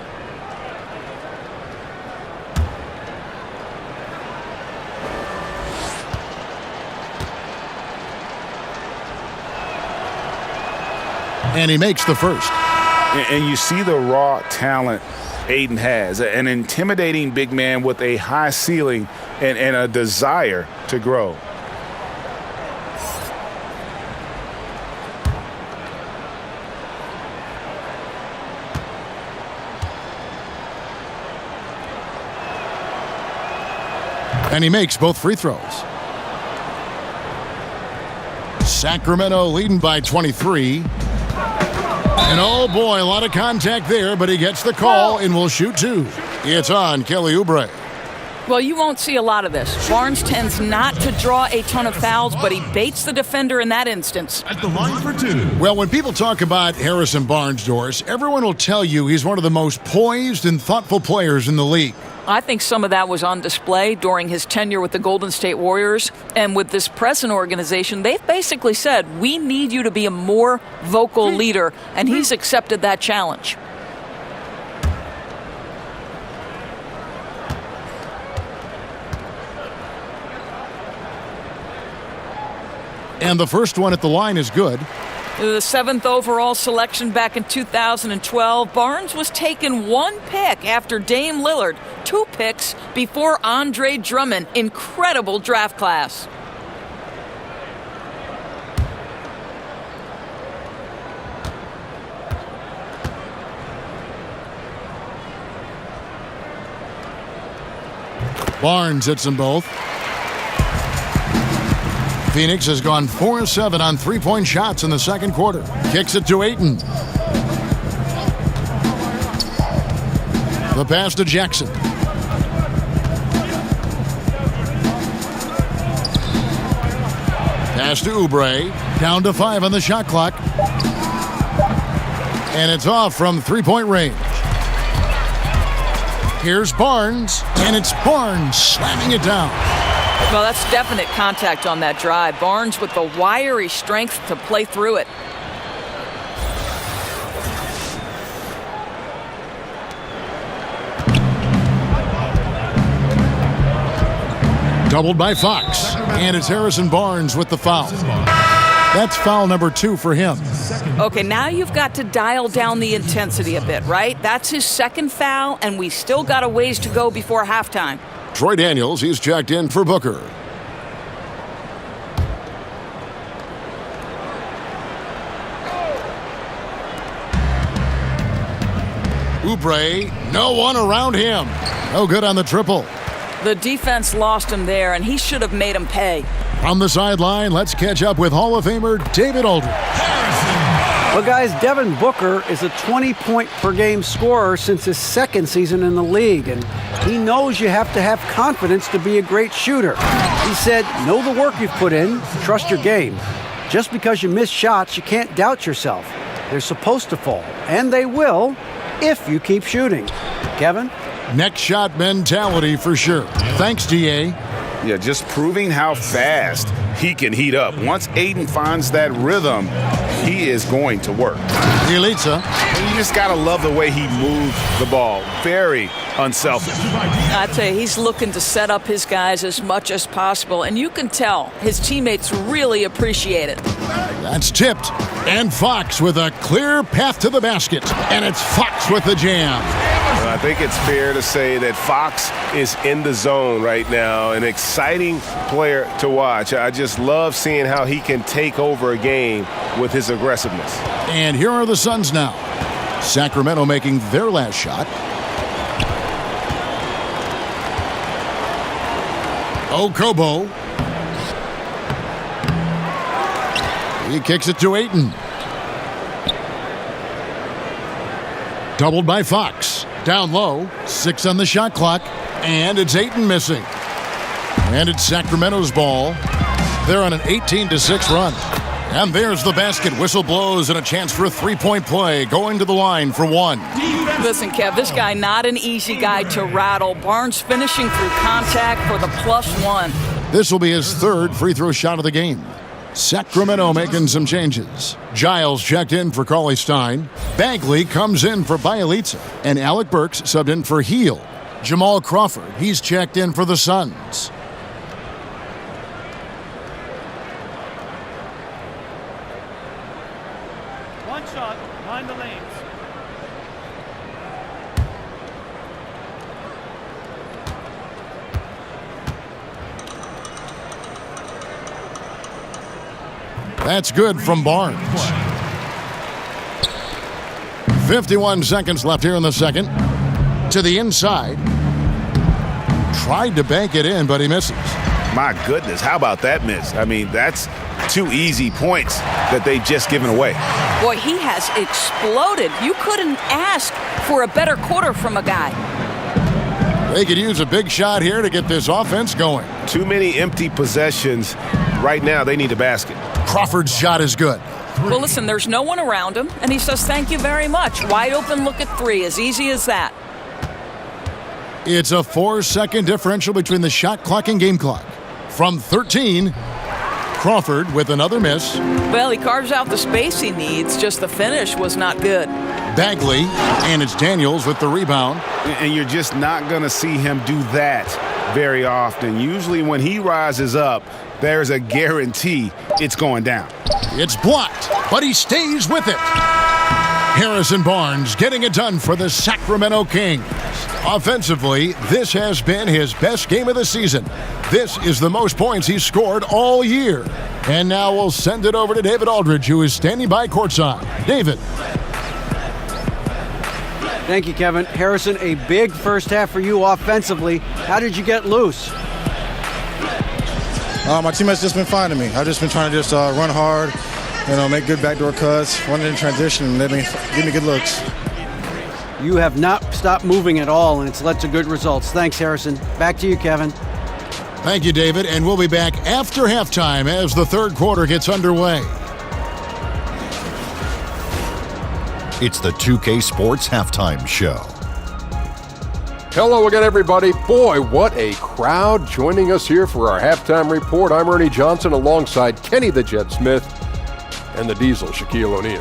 And he makes the first. And you see the raw talent Ayton has, an intimidating big man with a high ceiling and a desire to grow. And he makes both free throws. Sacramento leading by 23. And oh boy, a lot of contact there, but he gets the call and will shoot 2. It's on Kelly Oubre. Well, you won't see a lot of this. Barnes tends not to draw a ton of fouls, but he baits the defender in that instance. At the line for 2. Well, when people talk about Harrison Barnes, Doris, everyone will tell you he's one of the most poised and thoughtful players in the league. I think some of that was on display during his tenure with the Golden State Warriors. And with this present organization, they've basically said, we need you to be a more vocal leader. And he's accepted that challenge. And the first one at the line is good. The 7th overall selection back in 2012, Barnes was taken 1 pick after Dame Lillard, 2 picks before Andre Drummond. Incredible draft class. Barnes hits them both. Phoenix has gone 4-7 on three-point shots in the second quarter. Kicks it to Ayton. The pass to Jackson. Pass to Oubre. Down to 5 on the shot clock. And it's off from three-point range. Here's Barnes. And it's Barnes slamming it down. Well, that's definite contact on that drive. Barnes with the wiry strength to play through it. Doubled by Fox. And it's Harrison Barnes with the foul. That's foul number 2 for him. Okay, now you've got to dial down the intensity a bit, right? That's his second foul, and we still got a ways to go before halftime. Troy Daniels, he's checked in for Booker. Oubre, no one around him. No good on the triple. The defense lost him there, and he should have made him pay. From the sideline, let's catch up with Hall of Famer David Aldridge. Well, guys, Devin Booker is a 20-point-per-game scorer since his second season in the league. And He knows you have to have confidence to be a great shooter. He said, know the work you've put in, trust your game. Just because you miss shots, you can't doubt yourself. They're supposed to fall, and they will if you keep shooting. Kevin? Next shot mentality for sure. Thanks, DA. Yeah, just proving how fast he can heat up. Once Ayton finds that rhythm, he is going to work. Elitsa. You just got to love the way he moves the ball. Very unselfish. I tell you, he's looking to set up his guys as much as possible, and you can tell his teammates really appreciate it. That's tipped. And Fox with a clear path to the basket. And it's Fox with the jam. I think it's fair to say that Fox is in the zone right now, an exciting player to watch. I just love seeing how he can take over a game with his aggressiveness. And here are the Suns now. Sacramento making their last shot. Okobo. He kicks it to Ayton. Doubled by Fox. Down low. 6 on the shot clock. And it's Ayton missing. And it's Sacramento's ball. They're on an 18-6 run. And there's the basket. Whistle blows and a chance for a three-point play. Going to the line for one. Listen, Kev, this guy not an easy guy to rattle. Barnes finishing through contact for the +1. This will be his third free throw shot of the game. Sacramento making some changes. Giles checked in for Cauley Stein. Bagley comes in for Bielitsa. And Alec Burks subbed in for Heel. Jamal Crawford, he's checked in for the Suns. One shot, mind the lanes. That's good from Barnes. 51 seconds left here in the second. To the inside. Tried to bank it in, but he misses. My goodness, how about that miss? I mean, that's 2 easy points that they've just given away. Boy, he has exploded. You couldn't ask for a better quarter from a guy. They could use a big shot here to get this offense going. Too many empty possessions. Right now, they need a basket. Crawford's shot is good. Well, listen, there's no one around him, and he says thank you very much. Wide open look at 3, as easy as that. It's a 4-second differential between the shot clock and game clock. From 13, Crawford with another miss. Well, he carves out the space he needs, just the finish was not good. Bagley, and it's Daniels with the rebound. And you're just not going to see him do that very often. Usually when he rises up, there's a guarantee it's going down. It's blocked, but he stays with it. Harrison Barnes getting it done for the Sacramento Kings. Offensively, this has been his best game of the season. This is the most points he's scored all year. And now we'll send it over to David Aldridge, who is standing by courtside. David. Thank you, Kevin. Harrison, a big first half for you offensively. How did you get loose? My teammates just been finding me. I've just been trying to run hard, make good backdoor cuts, run in transition, and give me good looks. You have not stopped moving at all, and it's led to good results. Thanks, Harrison. Back to you, Kevin. Thank you, David, and we'll be back after halftime as the third quarter gets underway. It's the 2K Sports Halftime Show. Hello again, everybody. Boy, what a crowd joining us here for our halftime report. I'm Ernie Johnson alongside Kenny the Jet Smith and the Diesel, Shaquille O'Neal.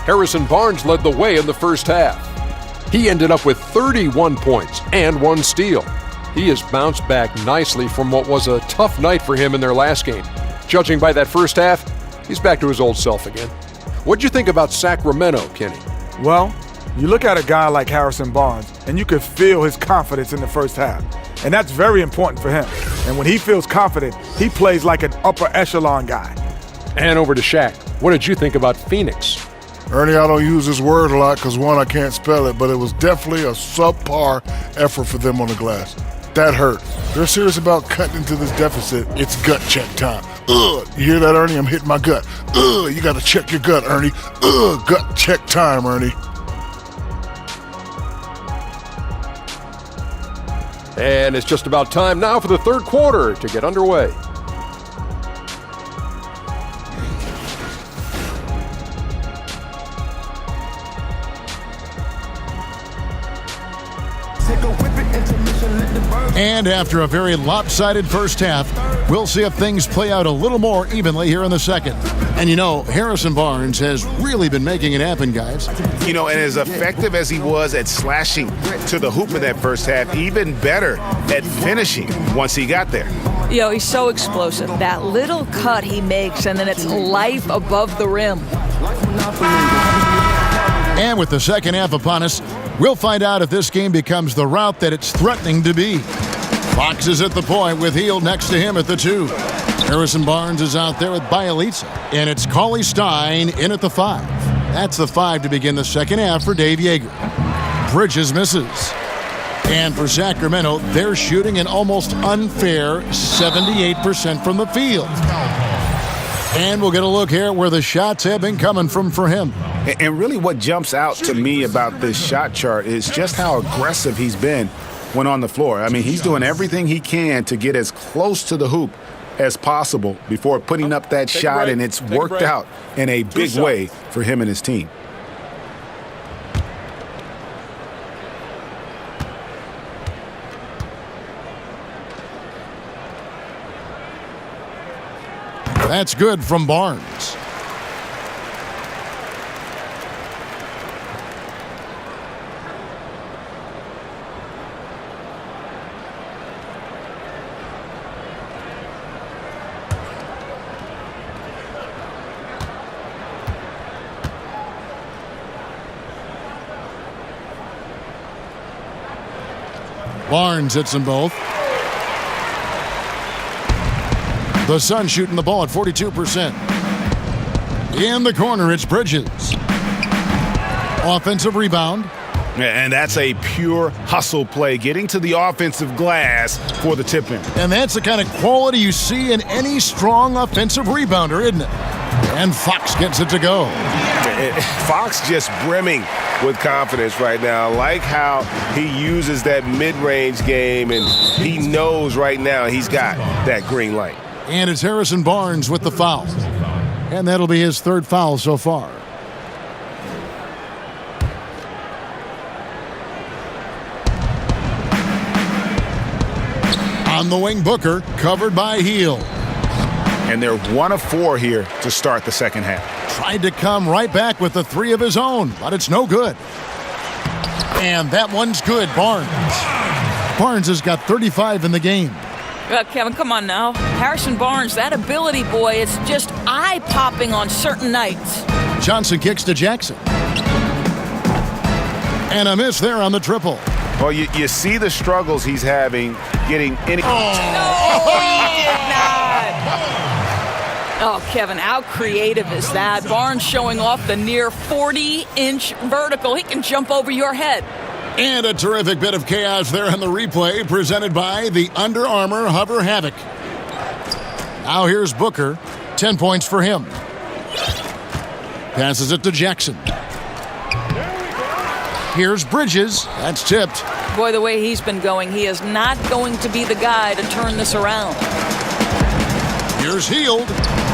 Harrison Barnes led the way in the first half. He ended up with 31 points and 1 steal. He has bounced back nicely from what was a tough night for him in their last game. Judging by that first half, he's back to his old self again. What'd you think about Sacramento, Kenny? Well, you look at a guy like Harrison Barnes, and you could feel his confidence in the first half. And that's very important for him. And when he feels confident, he plays like an upper echelon guy. And over to Shaq. What did you think about Phoenix? Ernie, I don't use this word a lot because, one, I can't spell it, but it was definitely a subpar effort for them on the glass. That hurt. They're serious about cutting into this deficit. It's gut check time. Ugh, you hear that, Ernie? I'm hitting my gut. Ugh, you got to check your gut, Ernie. Ugh, gut check time, Ernie. And it's just about time now for the third quarter to get underway. And after a very lopsided first half, we'll see if things play out a little more evenly here in the second. And you know, Harrison Barnes has really been making it happen, guys. You know, and as effective as he was at slashing to the hoop in that first half, even better at finishing once he got there. You know, he's so explosive. That little cut he makes, and then it's life above the rim. And with the second half upon us, we'll find out if this game becomes the route that it's threatening to be. Fox is at the point with Hield next to him at the 2. Harrison Barnes is out there with Bielitsa. And it's Cauley Stein in at the 5. That's the 5 to begin the second half for Dave Yeager. Bridges misses. And for Sacramento, they're shooting an almost unfair 78% from the field. And we'll get a look here where the shots have been coming from for him. And really what jumps out to me about this shot chart is just how aggressive he's been when on the floor. I mean, he's doing everything he can to get as close to the hoop as possible before putting up that shot, and it's worked out in a big way for him and his team. That's good from Barnes. Barnes hits them both. The Suns shooting the ball at 42%. In the corner, it's Bridges. Offensive rebound. And that's a pure hustle play, getting to the offensive glass for the tip-in. And that's the kind of quality you see in any strong offensive rebounder, isn't it? And Fox gets it to go. Fox just brimming with confidence right now. I like how he uses that mid-range game, and he knows right now he's got that green light. And it's Harrison Barnes with the foul. And that'll be his third foul so far. On the wing, Booker, covered by Hield. And they're 1 of 4 here to start the second half. Tried to come right back with the 3 of his own, but it's no good. And that one's good, Barnes. Barnes has got 35 in the game. Kevin, come on now. Harrison Barnes, that ability, boy, it's just eye-popping on certain nights. Johnson kicks to Jackson. And a miss there on the triple. Well, you see the struggles he's having getting any... No, he did not. Oh, Kevin, how creative is that? Barnes showing off the near 40-inch vertical. He can jump over your head. And a terrific bit of chaos there in the replay presented by the Under Armour Hover Havoc. Now here's Booker. 10 points for him. Passes it to Jackson. Here's Bridges. That's tipped. Boy, the way he's been going, he is not going to be the guy to turn this around. Here's Hield.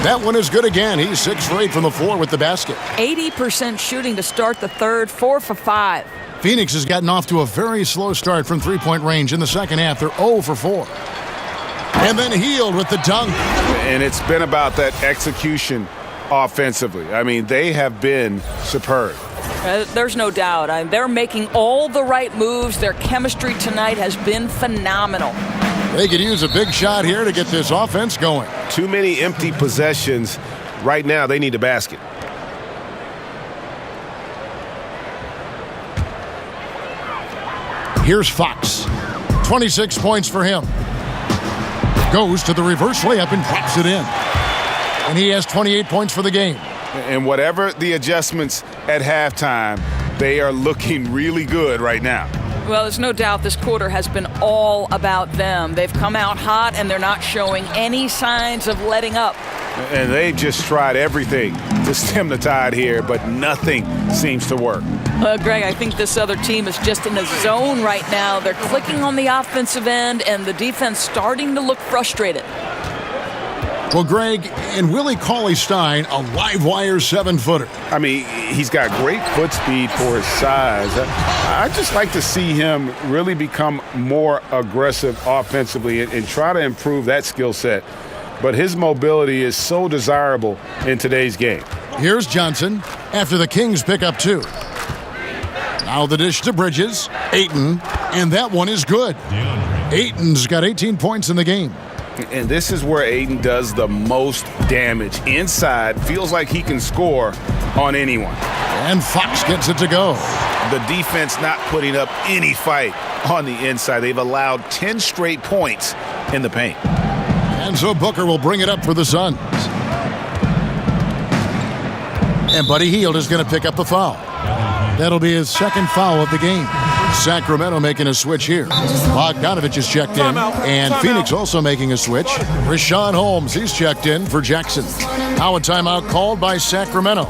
That one is good again. He's 6 for 8 from the floor with the basket. 80% shooting to start the third, 4 for 5. Phoenix has gotten off to a very slow start from three-point range in the second half. They're 0 for 4. And then Hield with the dunk. And it's been about that execution offensively. I mean, they have been superb. There's no doubt. They're making all the right moves. Their chemistry tonight has been phenomenal. They could use a big shot here to get this offense going. Too many empty possessions. Right now, they need a basket. Here's Fox. 26 points for him. Goes to the reverse layup and drops it in. And he has 28 points for the game. And whatever the adjustments at halftime, they are looking really good right now. Well, there's no doubt this quarter has been all about them. They've come out hot, and they're not showing any signs of letting up. And they've just tried everything to stem the tide here, but nothing seems to work. Greg, I think this other team is just in a zone right now. They're clicking on the offensive end, and the defense starting to look frustrated. Well, Greg, and Willie Cauley-Stein, a live wire 7-footer. I mean, he's got great foot speed for his size. I just like to see him really become more aggressive offensively and try to improve that skill set. But his mobility is so desirable in today's game. Here's Johnson after the Kings pick up 2. Now the dish to Bridges, Ayton, and that one is good. Ayton's got 18 points in the game. And this is where Ayton does the most damage. Inside, feels like he can score on anyone. And Fox gets it to go. The defense not putting up any fight on the inside. They've allowed 10 straight points in the paint. And so Booker will bring it up for the Suns. And Buddy Hield is going to pick up the foul. That'll be his second foul of the game. Sacramento making a switch here. Bogdanovich is checked in. And Phoenix also making a switch. Richaun Holmes, he's checked in for Jackson. Now a timeout called by Sacramento.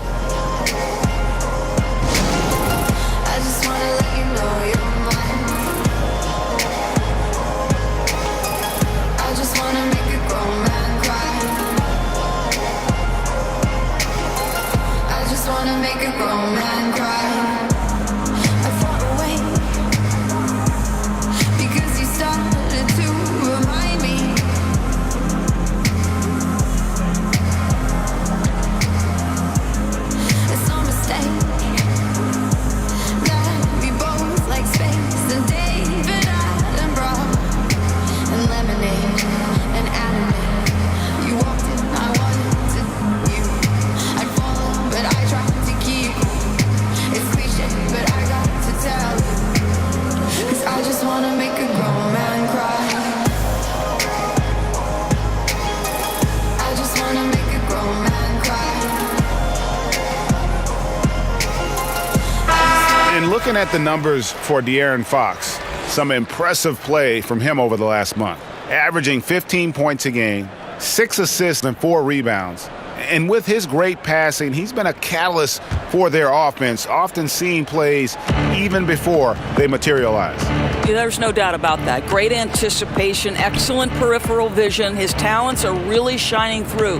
Looking at the numbers for De'Aaron Fox, some impressive play from him over the last month. Averaging 15 points a game, 6 assists and 4 rebounds. And with his great passing, he's been a catalyst for their offense, often seeing plays even before they materialize. Yeah, there's no doubt about that. Great anticipation, excellent peripheral vision. His talents are really shining through.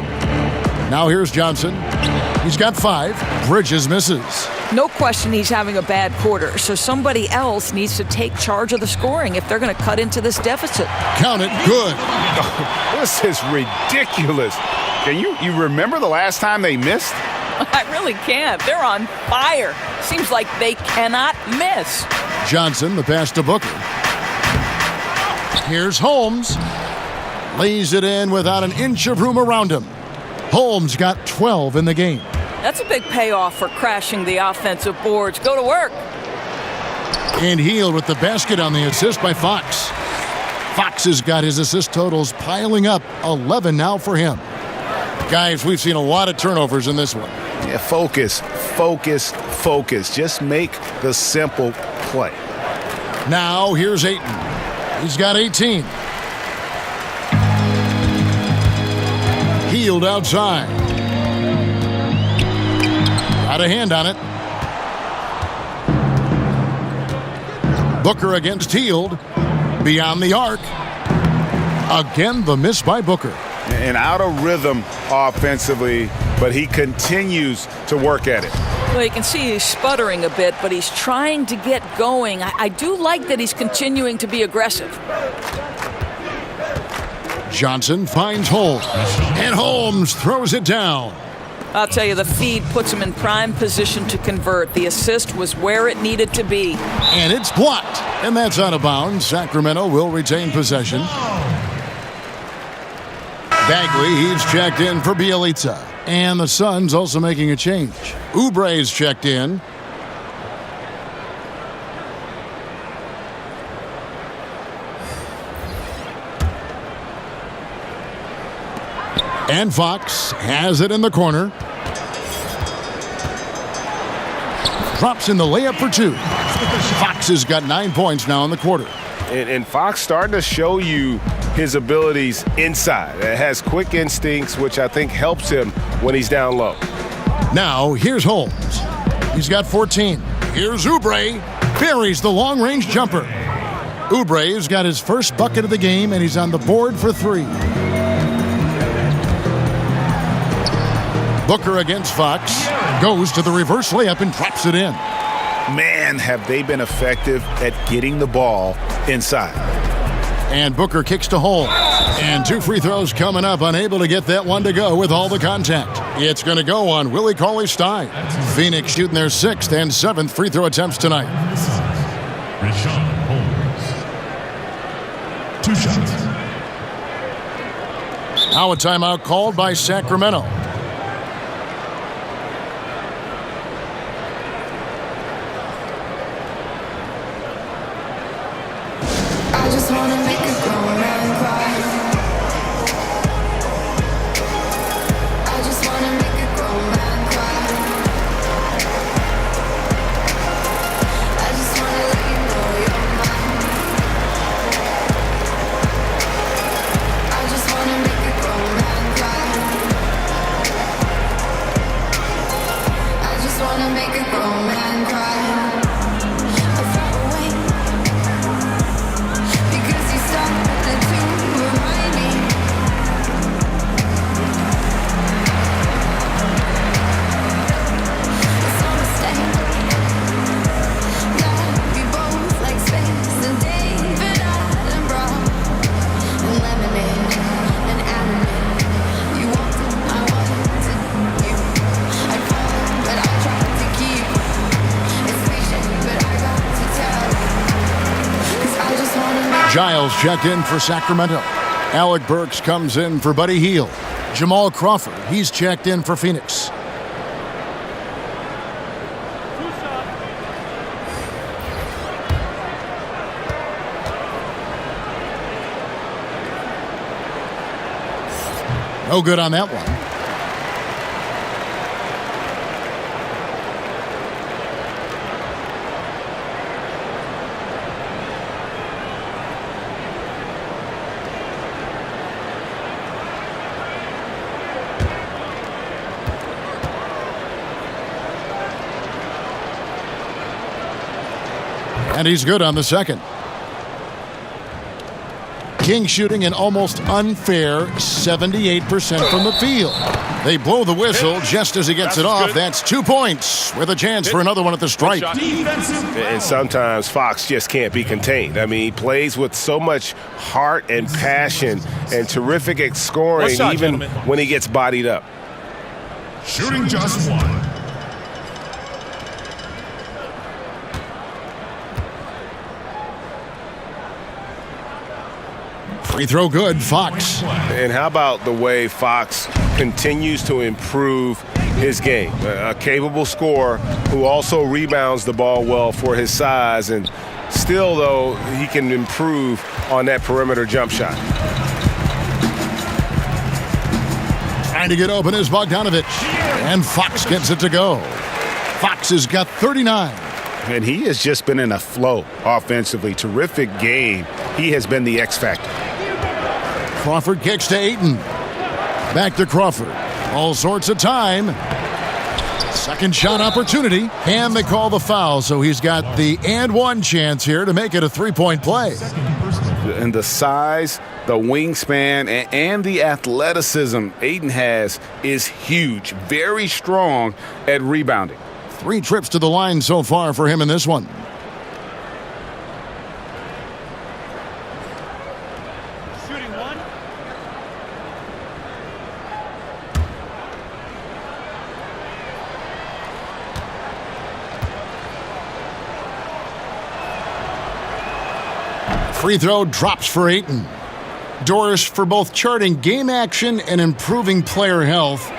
Now here's Johnson. He's got 5. Bridges misses. No question he's having a bad quarter, so somebody else needs to take charge of the scoring if they're going to cut into this deficit. Count it. Good. This is ridiculous. Can you remember the last time they missed? I really can't. They're on fire. Seems like they cannot miss. Johnson, the pass to Booker. Here's Holmes. Lays it in without an inch of room around him. Holmes got 12 in the game. That's a big payoff for crashing the offensive boards. Go to work. And Hield with the basket on the assist by Fox. Fox has got his assist totals piling up. 11 now for him. Guys, we've seen a lot of turnovers in this one. Yeah, focus. Just make the simple play. Now here's Ayton. He's got 18. Hield outside. Got a hand on it. Booker against Hield. Beyond the arc. Again, the miss by Booker. And out of rhythm offensively, but he continues to work at it. Well, you can see he's sputtering a bit, but he's trying to get going. I do like that he's continuing to be aggressive. Johnson finds Holmes. And Holmes throws it down. I'll tell you, the feed puts him in prime position to convert. The assist was where it needed to be. And it's blocked. And that's out of bounds. Sacramento will retain possession. Bagley, he's checked in for Bielitsa. And the Suns also making a change. Oubre's checked in. And Fox has it in the corner. Drops in the layup for 2. Fox has got 9 points now in the quarter. And Fox starting to show you his abilities inside. It has quick instincts, which I think helps him when he's down low. Now, here's Holmes. He's got 14. Here's Oubre. Buries the long-range jumper. Oubre's got his first bucket of the game, and he's on the board for 3. Booker against Fox. Goes to the reverse layup and drops it in. Man, have they been effective at getting the ball inside. And Booker kicks to Holmes. And 2 free throws coming up, unable to get that one to go with all the contact. It's going to go on Willie Cauley-Stein. Phoenix shooting their 6th and 7th free throw attempts tonight. Richaun Holmes. 2 shots. Now a timeout called by Sacramento. I just wanna make a grown man cry. I just wanna make a grown man cry. I just wanna let you know you're mine. I just wanna make a grown man cry. I just wanna make a grown man cry. Giles checked in for Sacramento. Alec Burks comes in for Buddy Hield. Jamal Crawford, he's checked in for Phoenix. No good on that one. And he's good on the second. King shooting an almost unfair 78% from the field. They blow the whistle just as he gets it off. That's 2 points with a chance for another one at the stripe. And sometimes Fox just can't be contained. I mean, he plays with so much heart and passion and terrific at scoring, even when he gets bodied up. Shooting just 1. Free throw good, Fox. And how about the way Fox continues to improve his game? A capable scorer who also rebounds the ball well for his size, and still, though, he can improve on that perimeter jump shot. Trying to get open is Bogdanovich, and Fox gets it to go. Fox has got 39. And he has just been in a flow offensively. Terrific game. He has been the X factor. Crawford kicks to Ayton. Back to Crawford. All sorts of time. Second shot opportunity. And they call the foul, so he's got the and one chance here to make it a three-point play. And the size, the wingspan, and the athleticism Ayton has is huge. Very strong at rebounding. 3 trips to the line so far for him in this one. Shooting 1. Free throw drops for Ayton. Doors for both charting game action and improving player health.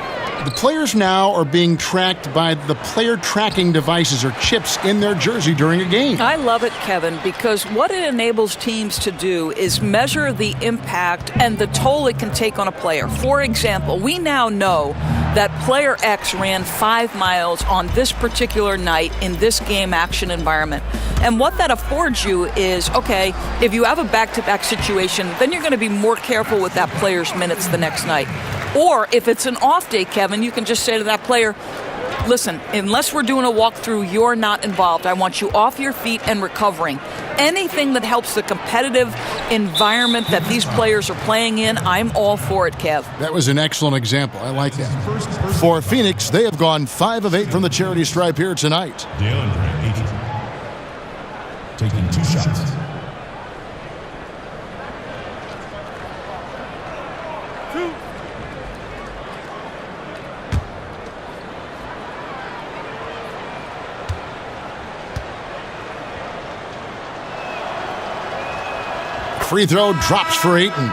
The players now are being tracked by the player tracking devices or chips in their jersey during a game. I love it, Kevin, because what it enables teams to do is measure the impact and the toll it can take on a player. For example, we now know that player X ran 5 miles on this particular night in this game action environment. And what that affords you is, okay, if you have a back-to-back situation, then you're going to be more careful with that player's minutes the next night. Or if it's an off day, Kevin, you can just say to that player, Listen, unless we're doing a walkthrough, you're not involved. I want you off your feet and recovering. Anything that helps the competitive environment that these players are playing in, I'm all for it, Kev. That was an excellent example. I like that. For Phoenix, they have gone 5 of 8 from the charity stripe here tonight. DeAndre Ayton taking 2 shots. Free throw drops for Ayton.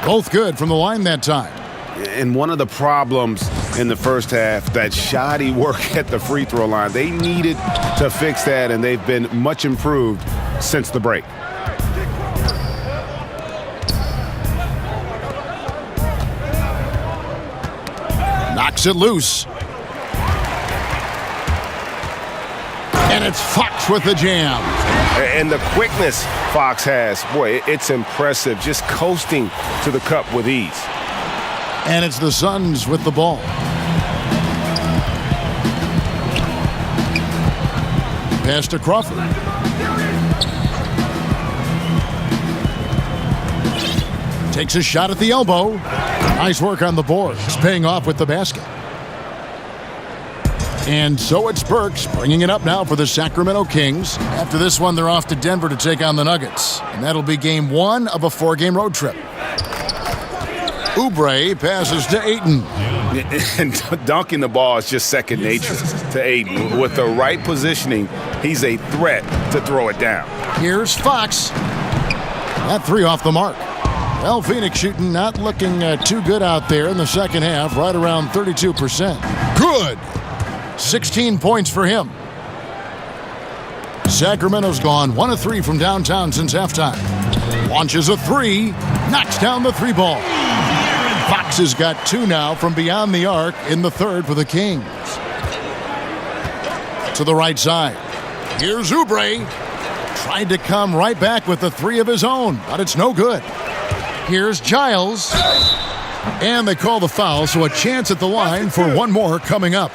Both good from the line that time. And one of the problems in the first half, that shoddy work at the free throw line. They needed to fix that, and they've been much improved since the break. Knocks it loose. And it's Fox with the jam. And the quickness Fox has, boy, it's impressive. Just coasting to the cup with ease. And it's the Suns with the ball. Pass to Crawford. Takes a shot at the elbow. Nice work on the boards, paying off with the basket. And so it's Burks bringing it up now for the Sacramento Kings. After this one, they're off to Denver to take on the Nuggets. And that'll be game 1 of a 4-game road trip. Oubre passes to Ayton. And dunking the ball is just second nature to Ayton. With the right positioning, he's a threat to throw it down. Here's Fox. That 3 off the mark. Well, Phoenix shooting not looking too good out there in the second half, right around 32%. Good! 16 points for him. Sacramento's gone 1 of 3 from downtown since halftime. Launches a 3, knocks down the 3 ball. Fox has got 2 now from beyond the arc in the third for the Kings. To the right side. Here's Oubre. Tried to come right back with the 3 of his own, but it's no good. Here's Giles. And they call the foul, so a chance at the line for one more coming up.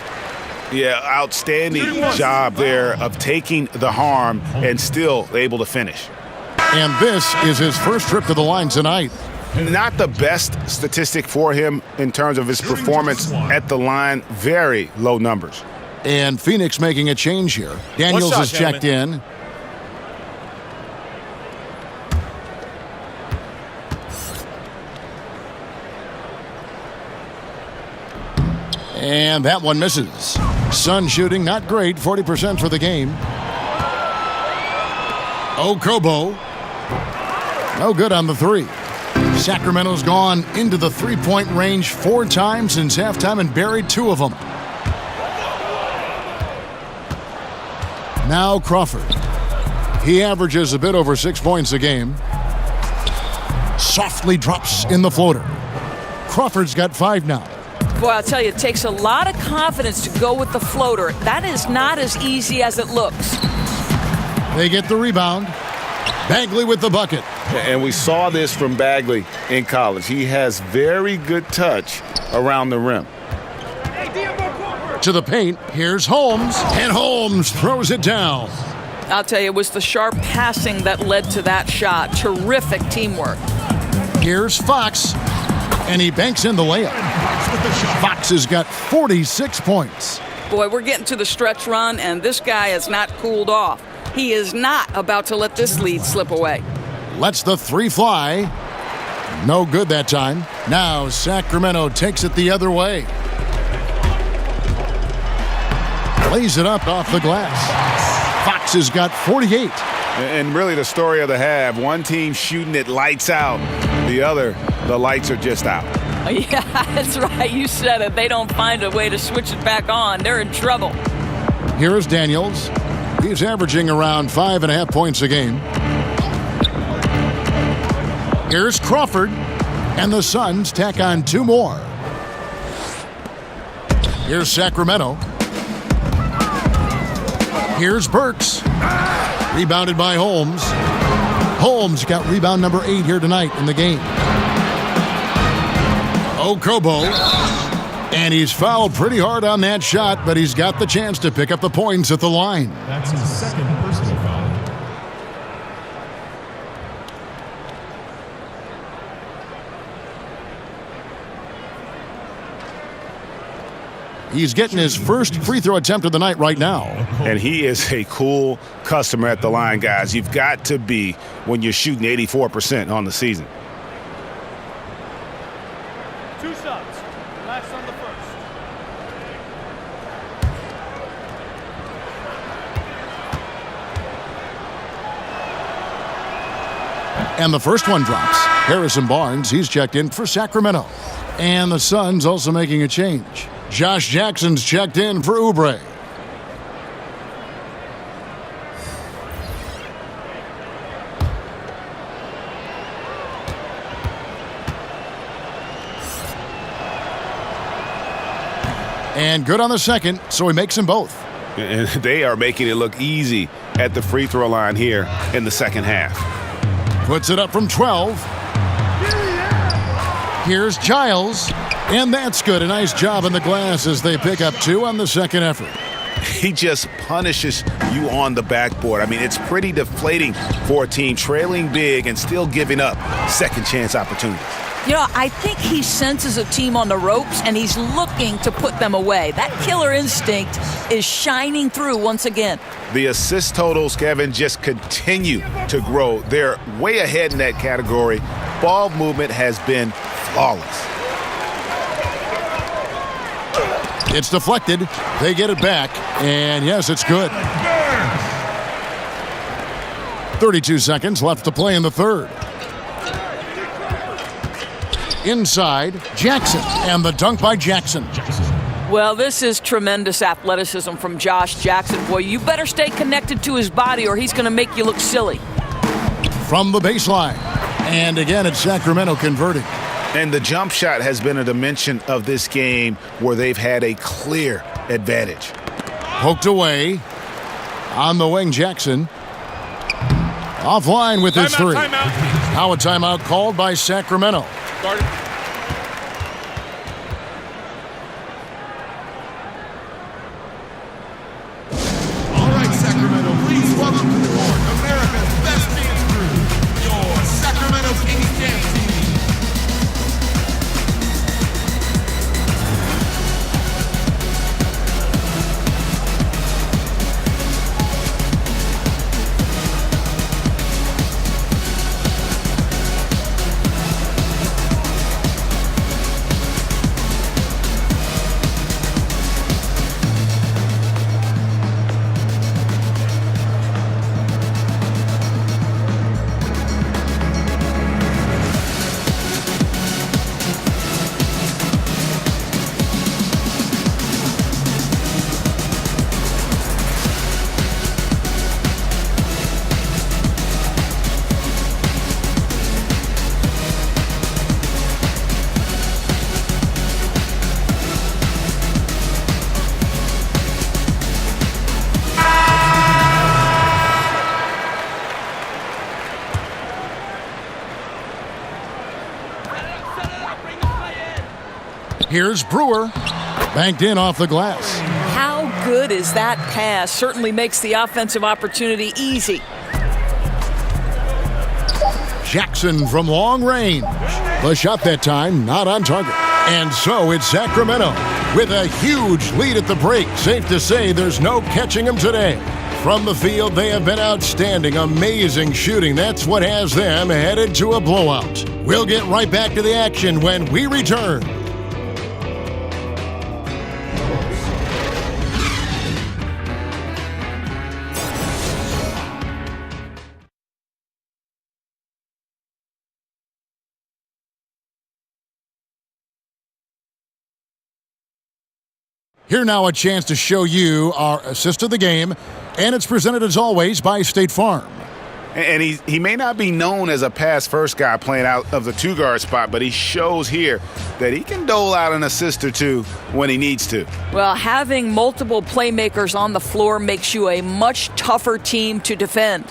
Yeah, outstanding job there of taking the harm and still able to finish. And this is his first trip to the line tonight. Not the best statistic for him in terms of his performance at the line. Very low numbers. And Phoenix making a change here. Daniels has checked in. And that one misses. Sun shooting not great, 40% for the game. Okobo. No good on the 3. Sacramento's gone into the 3-point range 4 times since halftime and buried 2 of them. Now Crawford. He averages a bit over 6 points a game. Softly drops in the floater. Crawford's got 5 now. Boy, I'll tell you, it takes a lot of confidence to go with the floater. That is not as easy as it looks. They get the rebound. Bagley with the bucket. And we saw this from Bagley in college. He has very good touch around the rim. To the paint, here's Holmes. And Holmes throws it down. I'll tell you, it was the sharp passing that led to that shot. Terrific teamwork. Here's Fox. And he banks in the layup. Fox has got 46 points. Boy, we're getting to the stretch run, and this guy has not cooled off. He is not about to let this lead slip away. Lets the 3 fly. No good that time. Now Sacramento takes it the other way. Lays it up off the glass. Fox has got 48. And really the story of the half, one team shooting it lights out, the other, the lights are just out. Yeah, that's right. You said it. They don't find a way to switch it back on. They're in trouble. Here's Daniels. He's averaging around 5.5 points a game. Here's Crawford. And the Suns tack on 2 more. Here's Sacramento. Here's Burks. Rebounded by Holmes. Holmes got rebound number 8 here tonight in the game. Okobo. And he's fouled pretty hard on that shot, but he's got the chance to pick up the points at the line. That's his second personal foul. He's getting his first free throw attempt of the night right now. And he is a cool customer at the line, guys. You've got to be when you're shooting 84% on the season. 2 shots. Last on the first. And the first one drops. Harrison Barnes, he's checked in for Sacramento. And the Suns also making a change. Josh Jackson's checked in for Oubre. And good on the second, so he makes them both. And they are making it look easy at the free throw line here in the second half. Puts it up from 12. Here's Giles. And that's good. A nice job in the glass as they pick up 2 on the second effort. He just punishes you on the backboard. I mean, it's pretty deflating for a team trailing big and still giving up second chance opportunities. You know, I think he senses a team on the ropes, and he's looking to put them away. That killer instinct is shining through once again. The assist totals, Kevin, just continue to grow. They're way ahead in that category. Ball movement has been flawless. It's deflected. They get it back. And yes, it's good. 32 seconds left to play in the third. Inside, Jackson. And the dunk by Jackson. Well, this is tremendous athleticism from Josh Jackson. Boy, you better stay connected to his body or he's going to make you look silly. From the baseline. And again, it's Sacramento converting. And the jump shot has been a dimension of this game where they've had a clear advantage. Poked away. On the wing, Jackson. Offline with his three. Now a timeout called by Sacramento. Guard. All right, Sacramento, please welcome to the court America's best dance crew, your Sacramento Kings dance team. Here's Brewer. Banked in off the glass. How good is that pass? Certainly makes the offensive opportunity easy. Jackson from long range. The shot that time not on target. And so it's Sacramento with a huge lead at the break. Safe to say there's no catching them today. From the field, they have been outstanding. Amazing shooting. That's what has them headed to a blowout. We'll get right back to the action when we return. Here now a chance to show you our assist of the game, and it's presented as always by State Farm. And he may not be known as a pass-first guy playing out of the two-guard spot, but he shows here that he can dole out an assist or two when he needs to. Well, having multiple playmakers on the floor makes you a much tougher team to defend.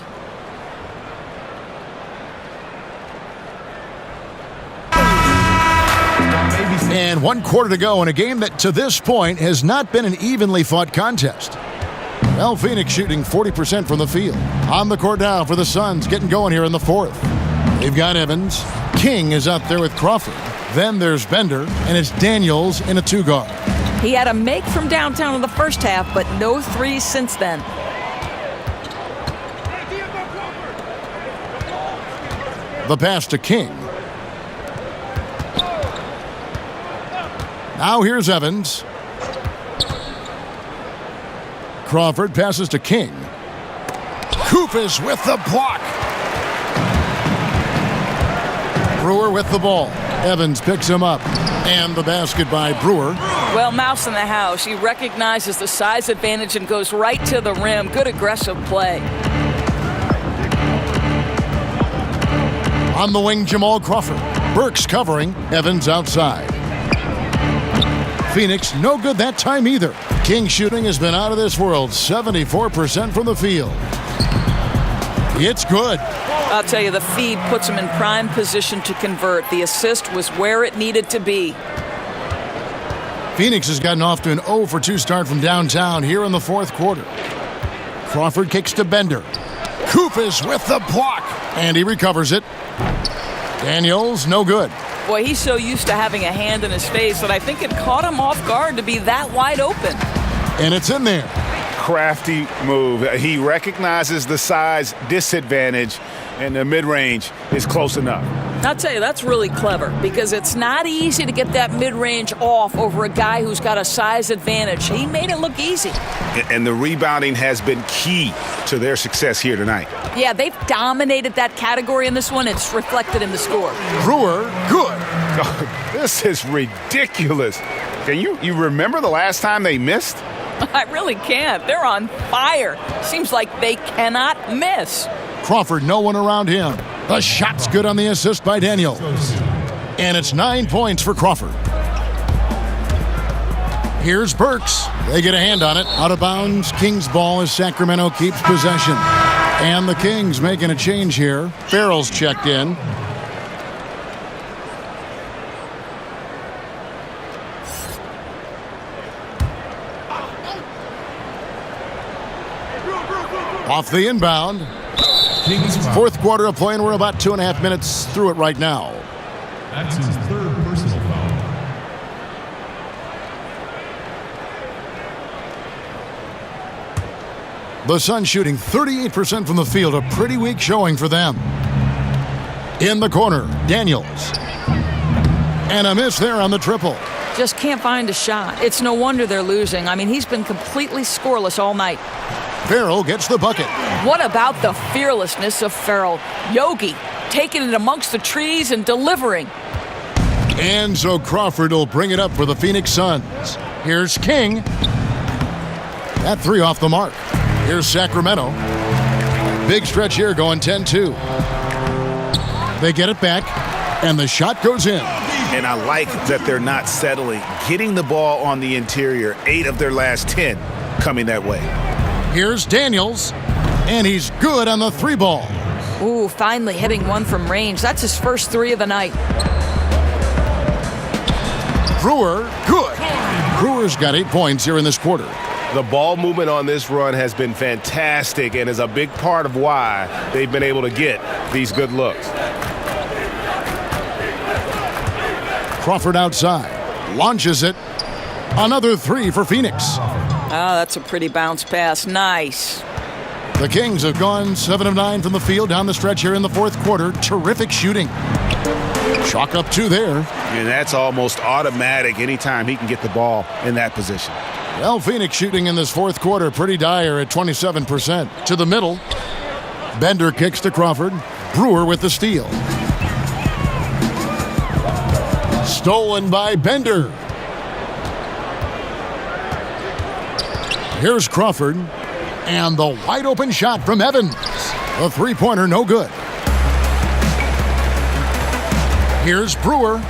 And 1 quarter to go in a game that to this point has not been an evenly fought contest. Well, Phoenix shooting 40% from the field. On the court now for the Suns, getting going here in the fourth. They've got Evans. King is out there with Crawford. Then there's Bender, and it's Daniels in a two-guard. He had a make from downtown in the first half, but no threes since then. The pass to King. Now here's Evans. Crawford passes to King. Koufis with the block. Brewer with the ball. Evans picks him up. And the basket by Brewer. Well, mouse in the house. He recognizes the size advantage and goes right to the rim. Good aggressive play. On the wing, Jamal Crawford. Burks covering. Evans outside. Phoenix, no good that time either. King shooting has been out of this world. 74% from the field. It's good. I'll tell you, the feed puts him in prime position to convert. The assist was where it needed to be. Phoenix has gotten off to an 0 for 2 start from downtown here in the fourth quarter. Crawford kicks to Bender. Koufis with the block. And he recovers it. Daniels, no good. Boy, he's so used to having a hand in his face that I think it caught him off guard to be that wide open. And it's in there. Crafty move. He recognizes the size disadvantage, and the mid-range is close enough. I'll tell you, that's really clever because it's not easy to get that mid-range off over a guy who's got a size advantage. He made it look easy. And the rebounding has been key to their success here tonight. Yeah, they've dominated that category in this one. It's reflected in the score. Brewer, good. Oh, this is ridiculous. Can you remember the last time they missed? I really can't. They're on fire. Seems like they cannot miss. Crawford, no one around him. The shot's good on the assist by Daniels. And it's 9 points for Crawford. Here's Burks. They get a hand on it. Out of bounds. Kings ball as Sacramento keeps possession. And the Kings making a change here. Farrell's checked in. Off the inbound. Fourth quarter of play, and we're about 2.5 minutes through it right now. That's his third personal foul. The Suns shooting 38% from the field, a pretty weak showing for them. In the corner, Daniels. And a miss there on the triple. Just can't find a shot. It's no wonder they're losing. I mean, he's been completely scoreless all night. Farrell gets the bucket. What about the fearlessness of Farrell? Yogi taking it amongst the trees and delivering. And so Crawford will bring it up for the Phoenix Suns. Here's King. That three off the mark. Here's Sacramento. Big stretch here going 10-2. They get it back, and the shot goes in. And I like that they're not settling. Getting the ball on the interior, 8 of their last 10 coming that way. Here's Daniels, and he's good on the 3 ball. Ooh, finally hitting one from range. That's his first 3 of the night. Brewer, good. Brewer's got 8 points here in this quarter. The ball movement on this run has been fantastic and is a big part of why they've been able to get these good looks. Crawford outside, launches it. Another 3 for Phoenix. Oh, that's a pretty bounce pass. Nice. The Kings have gone 7 of 9 from the field down the stretch here in the fourth quarter. Terrific shooting. Chalk up 2 there. And that's almost automatic anytime he can get the ball in that position. Well, Phoenix shooting in this fourth quarter pretty dire at 27%. To the middle. Bender kicks to Crawford. Brewer with the steal. Stolen by Bender. Here's Crawford. And the wide open shot from Evans. A three-pointer, no good. Here's Brewer.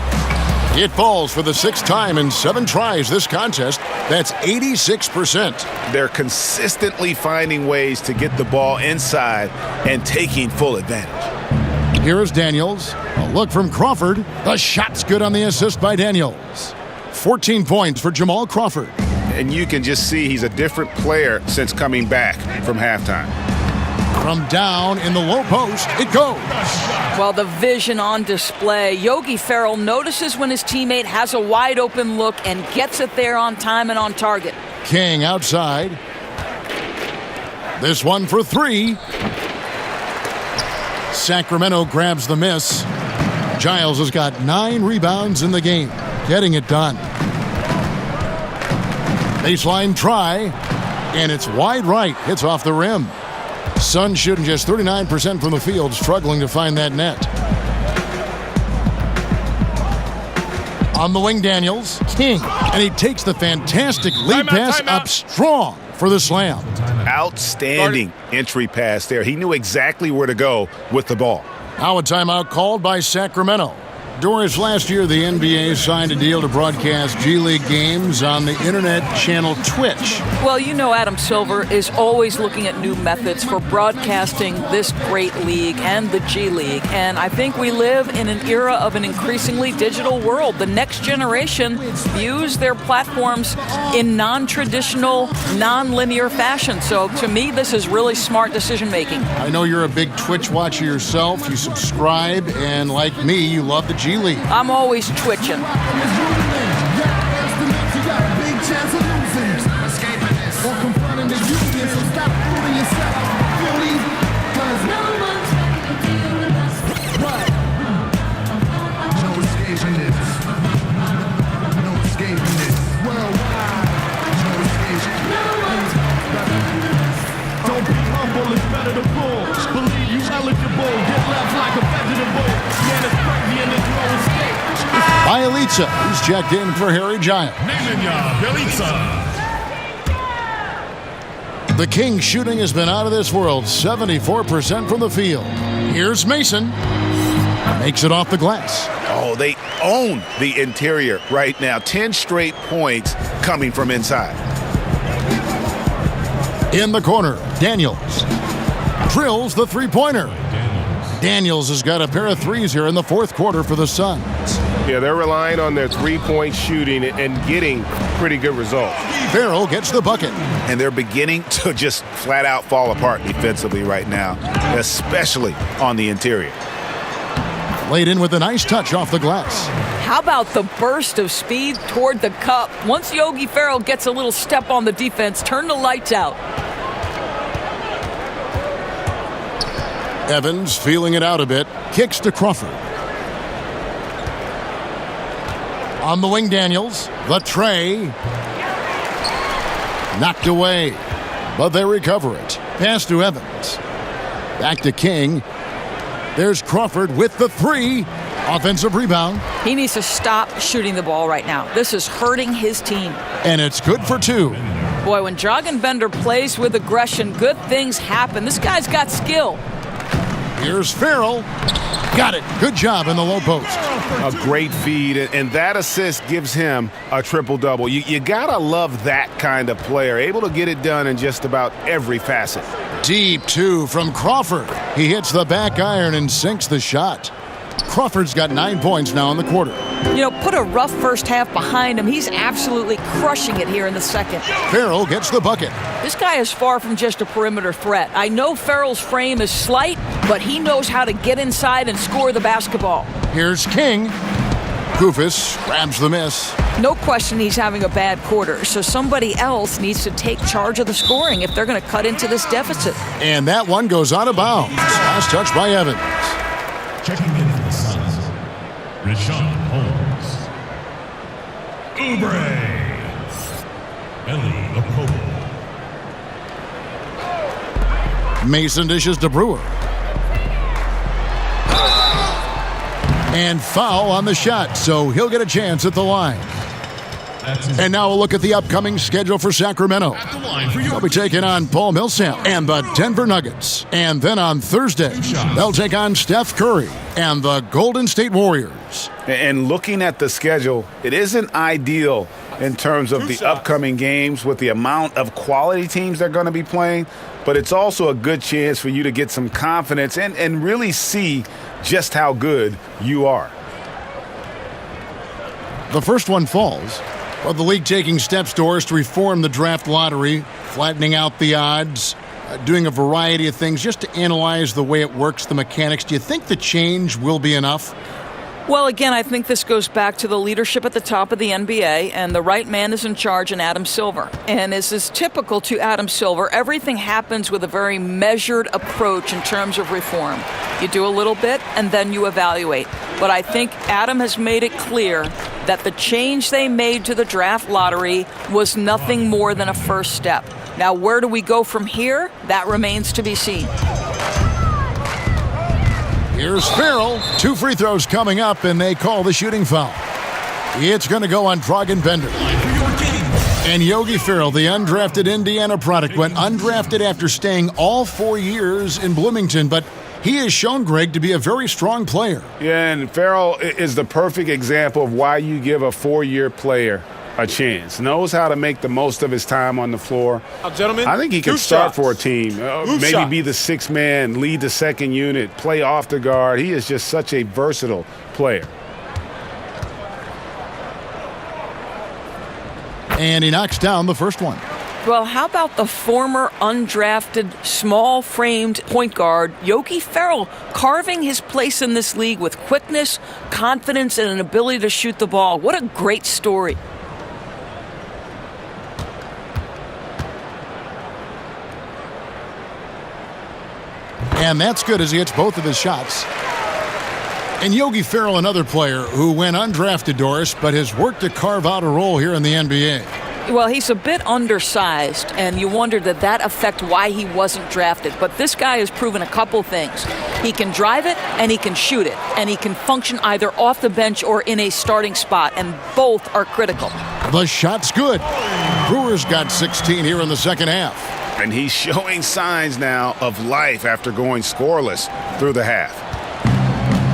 It falls for the 6th time in 7 tries this contest. That's 86%. They're consistently finding ways to get the ball inside and taking full advantage. Here is Daniels. A look from Crawford. The shot's good on the assist by Daniels. 14 points for Jamal Crawford. And you can just see he's a different player since coming back from halftime. From down in the low post, it goes. Well, the vision on display. Yogi Ferrell notices when his teammate has a wide open look and gets it there on time and on target. King outside. This one for 3. Sacramento grabs the miss. Giles has got 9 rebounds in the game, getting it done. Baseline try, and it's wide right. It's off the rim. Suns shooting just 39% from the field, struggling to find that net. On the wing, Daniels. King, and he takes the fantastic lead pass up strong for the slam. Outstanding entry pass there. He knew exactly where to go with the ball. Now a timeout called by Sacramento. Doris, last year the NBA signed a deal to broadcast G League games on the internet channel Twitch. Well, you know Adam Silver is always looking at new methods for broadcasting this great league and the G League. And I think we live in an era of an increasingly digital world. The next generation views their platforms in non-traditional, non-linear fashion. So to me, this is really smart decision making. I know you're a big Twitch watcher yourself. You subscribe, and like me, you love the G League. I'm always twitching. Don't be humble, it's better to pull. Believe you eligible, get left like a vegetable. Man, it's crazy and it's no escape. Bielitsa, who's checked in for Harry Giant. The Kings shooting has been out of this world, 74% from the field. Here's Mason. Makes it off the glass. Oh, they own the interior right now. 10 straight points coming from inside. In the corner, Daniels drills the three-pointer. Daniels has got a pair of threes here in the 4th quarter for the Suns. Yeah, they're relying on their three-point shooting and getting pretty good results. Ferrell gets the bucket. And they're beginning to just flat out fall apart defensively right now, especially on the interior. Laid in with a nice touch off the glass. How about the burst of speed toward the cup? Once Yogi Ferrell gets a little step on the defense, turn the lights out. Evans feeling it out a bit. Kicks to Crawford. On the wing, Daniels. The tray. Knocked away. But they recover it. Pass to Evans. Back to King. There's Crawford with the 3. Offensive rebound. He needs to stop shooting the ball right now. This is hurting his team. And it's good for 2. Boy, when Dragan plays with aggression, good things happen. This guy's got skill. Here's Ferrell. Got it. Good job in the low post. A great feed, and that assist gives him a triple-double. You gotta love that kind of player, able to get it done in just about every facet. Deep 2 from Crawford. He hits the back iron and sinks the shot. Crawford's got 9 points now in the quarter. You know, put a rough first half behind him. He's absolutely crushing it here in the second. Ferrell gets the bucket. This guy is far from just a perimeter threat. I know Ferrell's frame is slight, but he knows how to get inside and score the basketball. Here's King. Koufos grabs the miss. No question he's having a bad quarter, so somebody else needs to take charge of the scoring if they're going to cut into this deficit. And that one goes out of bounds. Last touch by Evans. Checking in for the Suns, Rashawn Holmes. Oubre. Ellie Okobo. Mason dishes to Brewer. And foul on the shot, so he'll get a chance at the line. And now a look at the upcoming schedule for Sacramento. They'll be taking on Paul Millsap and the Denver Nuggets. And then on Thursday, they'll take on Steph Curry and the Golden State Warriors. And looking at the schedule, it isn't ideal in terms of the upcoming games with the amount of quality teams they're going to be playing, but it's also a good chance for you to get some confidence and really see just how good you are. The first one falls. Well, the league taking steps, Doris, to reform the draft lottery, flattening out the odds, doing a variety of things just to analyze the way it works, the mechanics. Do you think the change will be enough? Well, again, I think this goes back to the leadership at the top of the NBA, and the right man is in charge in Adam Silver. And as is typical to Adam Silver, everything happens with a very measured approach in terms of reform. You do a little bit, and then you evaluate. But I think Adam has made it clear that the change they made to the draft lottery was nothing more than a first step. Now, where do we go from here? That remains to be seen. Here's Farrell. 2 free throws coming up, and they call the shooting foul. It's going to go on Dragan Bender. And Yogi Ferrell, the undrafted Indiana product, went undrafted after staying all 4 years in Bloomington, but he has shown, Greg, to be a very strong player. Yeah, and Farrell is the perfect example of why you give a 4-year player a chance. Knows how to make the most of his time on the floor. Gentlemen, I think he can start for a team. Maybe be the 6th man, lead the second unit, play off the guard. He is just such a versatile player. And he knocks down the first one. Well, how about the former undrafted, small-framed point guard, Yogi Ferrell, carving his place in this league with quickness, confidence, and an ability to shoot the ball. What a great story. And that's good as he hits both of his shots. And Yogi Ferrell, another player who went undrafted, Doris, but has worked to carve out a role here in the NBA. Well, he's a bit undersized, and you wonder did that affect why he wasn't drafted. But this guy has proven a couple things. He can drive it, and he can shoot it, and he can function either off the bench or in a starting spot, and both are critical. The shot's good. Brewers got 16 here in the second half. And he's showing signs now of life after going scoreless through the half.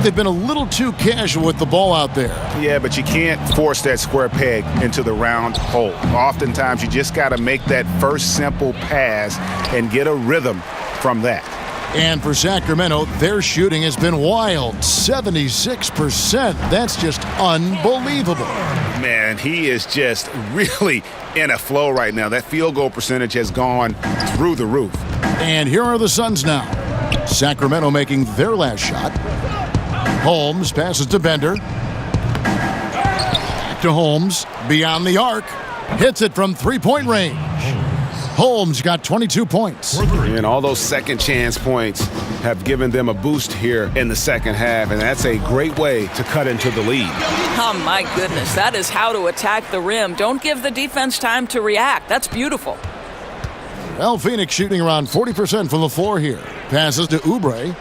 They've been a little too casual with the ball out there. Yeah, but you can't force that square peg into the round hole. Oftentimes, you just got to make that first simple pass and get a rhythm from that. And for Sacramento, their shooting has been wild. 76%. That's just unbelievable. Man, he is just really in a flow right now. That field goal percentage has gone through the roof. And here are the Suns now. Sacramento making their last shot. Holmes passes to Bender. Back to Holmes. Beyond the arc. Hits it from three-point range. Holmes got 22 points. And all those second chance points have given them a boost here in the second half, and that's a great way to cut into the lead. Oh, my goodness. That is how to attack the rim. Don't give the defense time to react. That's beautiful. Well, Phoenix shooting around 40% from the floor here. Passes to Oubre.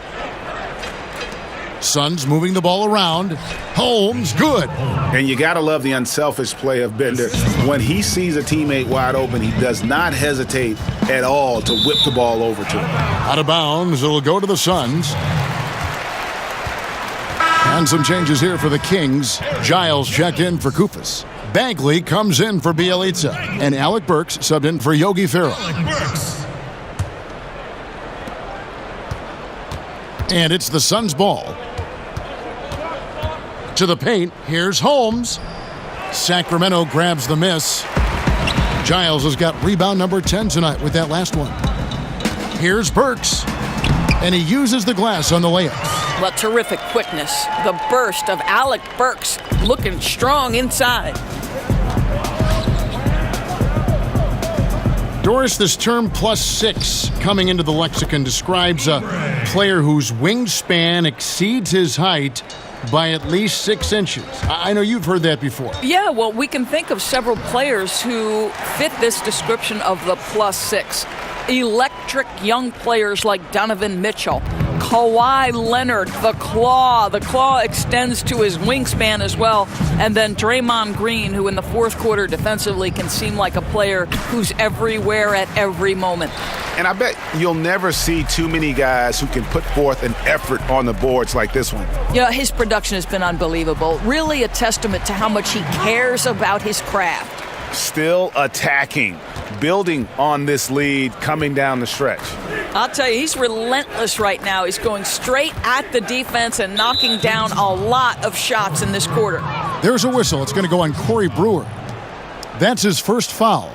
Suns moving the ball around. Holmes, good. And you got to love the unselfish play of Bender. When he sees a teammate wide open, he does not hesitate at all to whip the ball over to him. Out of bounds, it'll go to the Suns. And some changes here for the Kings. Giles checked in for Koufos. Bagley comes in for Bjelica. And Alec Burks subbed in for Yogi Ferrell. And it's the Suns' ball. To the paint, here's Holmes. Sacramento grabs the miss. Giles has got rebound number 10 tonight with that last one. Here's Burks. And he uses the glass on the layup. Well, terrific quickness. The burst of Alec Burks looking strong inside. Doris, this term +6 coming into the lexicon describes a player whose wingspan exceeds his height by at least 6 inches. I know you've heard that before. Yeah, well, we can think of several players who fit this description of the +6. Electric young players like Donovan Mitchell, Kawhi Leonard, the claw. The claw extends to his wingspan as well. And then Draymond Green, who in the fourth quarter defensively can seem like a player who's everywhere at every moment. And I bet you'll never see too many guys who can put forth an effort on the boards like this one. Yeah, his production has been unbelievable. Really a testament to how much he cares about his craft. Still attacking, building on this lead coming down the stretch. I'll tell you, he's relentless right now. He's going straight at the defense and knocking down a lot of shots in this quarter. There's a whistle. It's going to go on Corey Brewer. That's his first foul.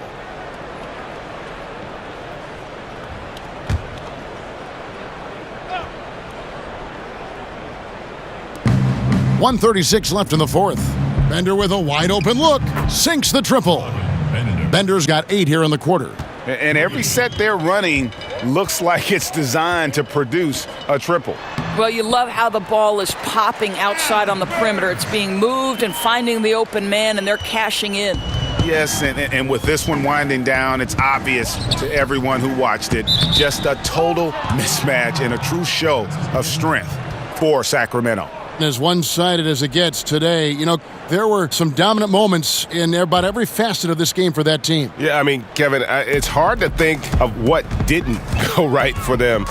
.136 left in the fourth. Bender with a wide open look. Sinks the triple. Bender's got 8 here in the quarter. And every set they're running looks like it's designed to produce a triple. Well, you love how the ball is popping outside on the perimeter. It's being moved and finding the open man, and they're cashing in. Yes, and with this one winding down, it's obvious to everyone who watched it. Just a total mismatch and a true show of strength for Sacramento. As one-sided as it gets today, you know, there were some dominant moments in about every facet of this game for that team. Yeah, I mean, Kevin, it's hard to think of what didn't go right for them.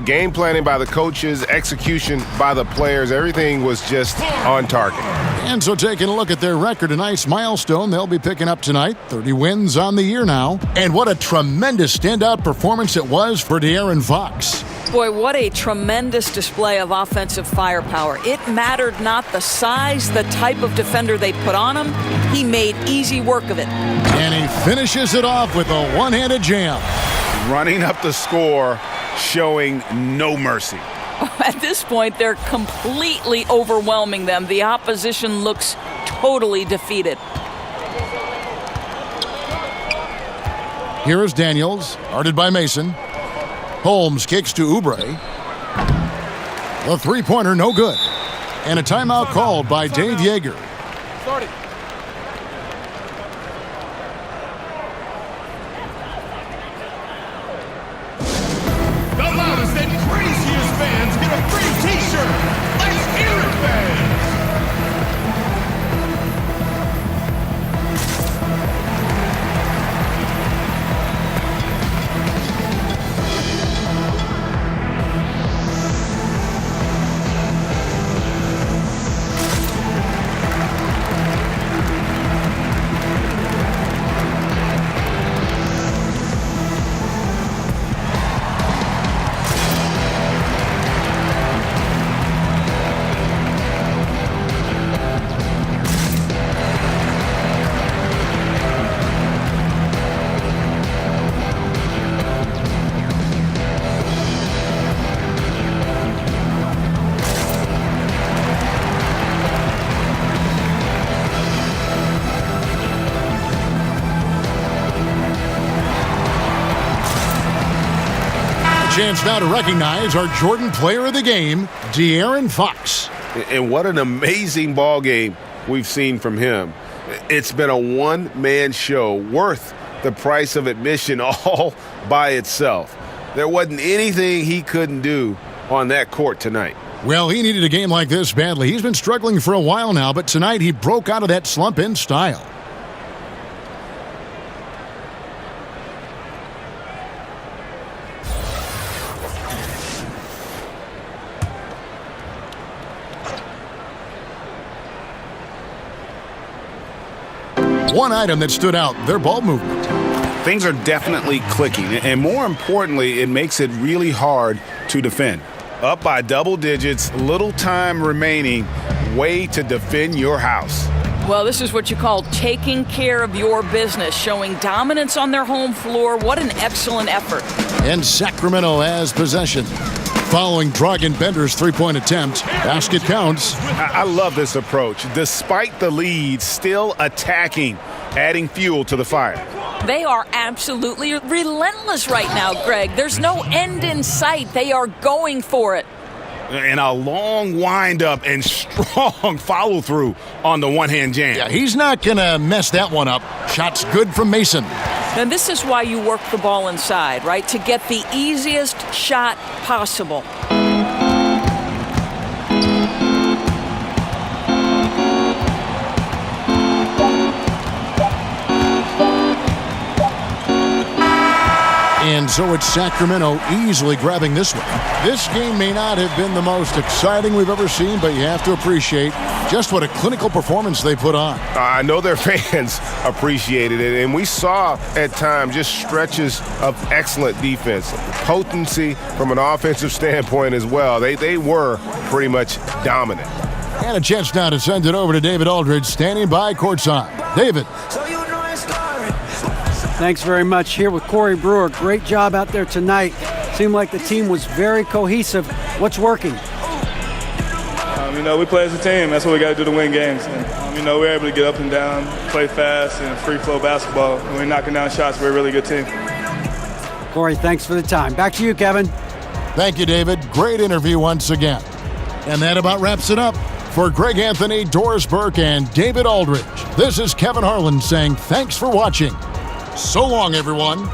Game planning by the coaches, execution by the players, everything was just on target. And so taking a look at their record, a nice milestone they'll be picking up tonight. 30 wins on the year now. And what a tremendous standout performance it was for De'Aaron Fox. Boy, what a tremendous display of offensive firepower. It mattered not the size, the type of defender they put on him. He made easy work of it. And he finishes it off with a one-handed jam. Running up the score, showing no mercy. At this point, they're completely overwhelming them. The opposition looks totally defeated. Here is Daniels, guarded by Mason. Holmes kicks to Oubre. The three-pointer, no good. And a timeout called by Dave Yeager. Starting. The loudest and craziest fans get a free t-shirt. Let's hear it, fans. Chance now to recognize our Jordan Player of the Game, De'Aaron Fox. And what an amazing ball game we've seen from him. It's been a one-man show worth the price of admission all by itself. There wasn't anything he couldn't do on that court tonight. Well, he needed a game like this badly. He's been struggling for a while now, but tonight he broke out of that slump in style. One item that stood out, their ball movement. Things are definitely clicking, and more importantly, it makes it really hard to defend. Up by double digits, little time remaining, way to defend your house. Well, this is what you call taking care of your business, showing dominance on their home floor. What an excellent effort. And Sacramento has possession. Following Dragan Bender's three-point attempt, basket counts. I love this approach. Despite the lead, still attacking, adding fuel to the fire. They are absolutely relentless right now, Greg. There's no end in sight. They are going for it. And a long wind-up and strong follow-through on the one-hand jam. Yeah, he's not going to mess that one up. Shot's good from Mason. And this is why you work the ball inside, right? To get the easiest shot possible. And so it's Sacramento easily grabbing this one. This game may not have been the most exciting we've ever seen, but you have to appreciate just what a clinical performance they put on. I know their fans appreciated it, and we saw at times just stretches of excellent defense, potency from an offensive standpoint as well. They were pretty much dominant. And a chance now to send it over to David Aldridge, standing by courtside. David. Thanks very much. Here with Corey Brewer. Great job out there tonight. Seemed like the team was very cohesive. What's working? We play as a team. That's what we got to do to win games. And, we're able to get up and down, play fast, and free flow basketball. And we're knocking down shots. We're a really good team. Corey, thanks for the time. Back to you, Kevin. Thank you, David. Great interview once again. And that about wraps it up. For Greg Anthony, Doris Burke, and David Aldridge, this is Kevin Harlan saying thanks for watching. So long, everyone.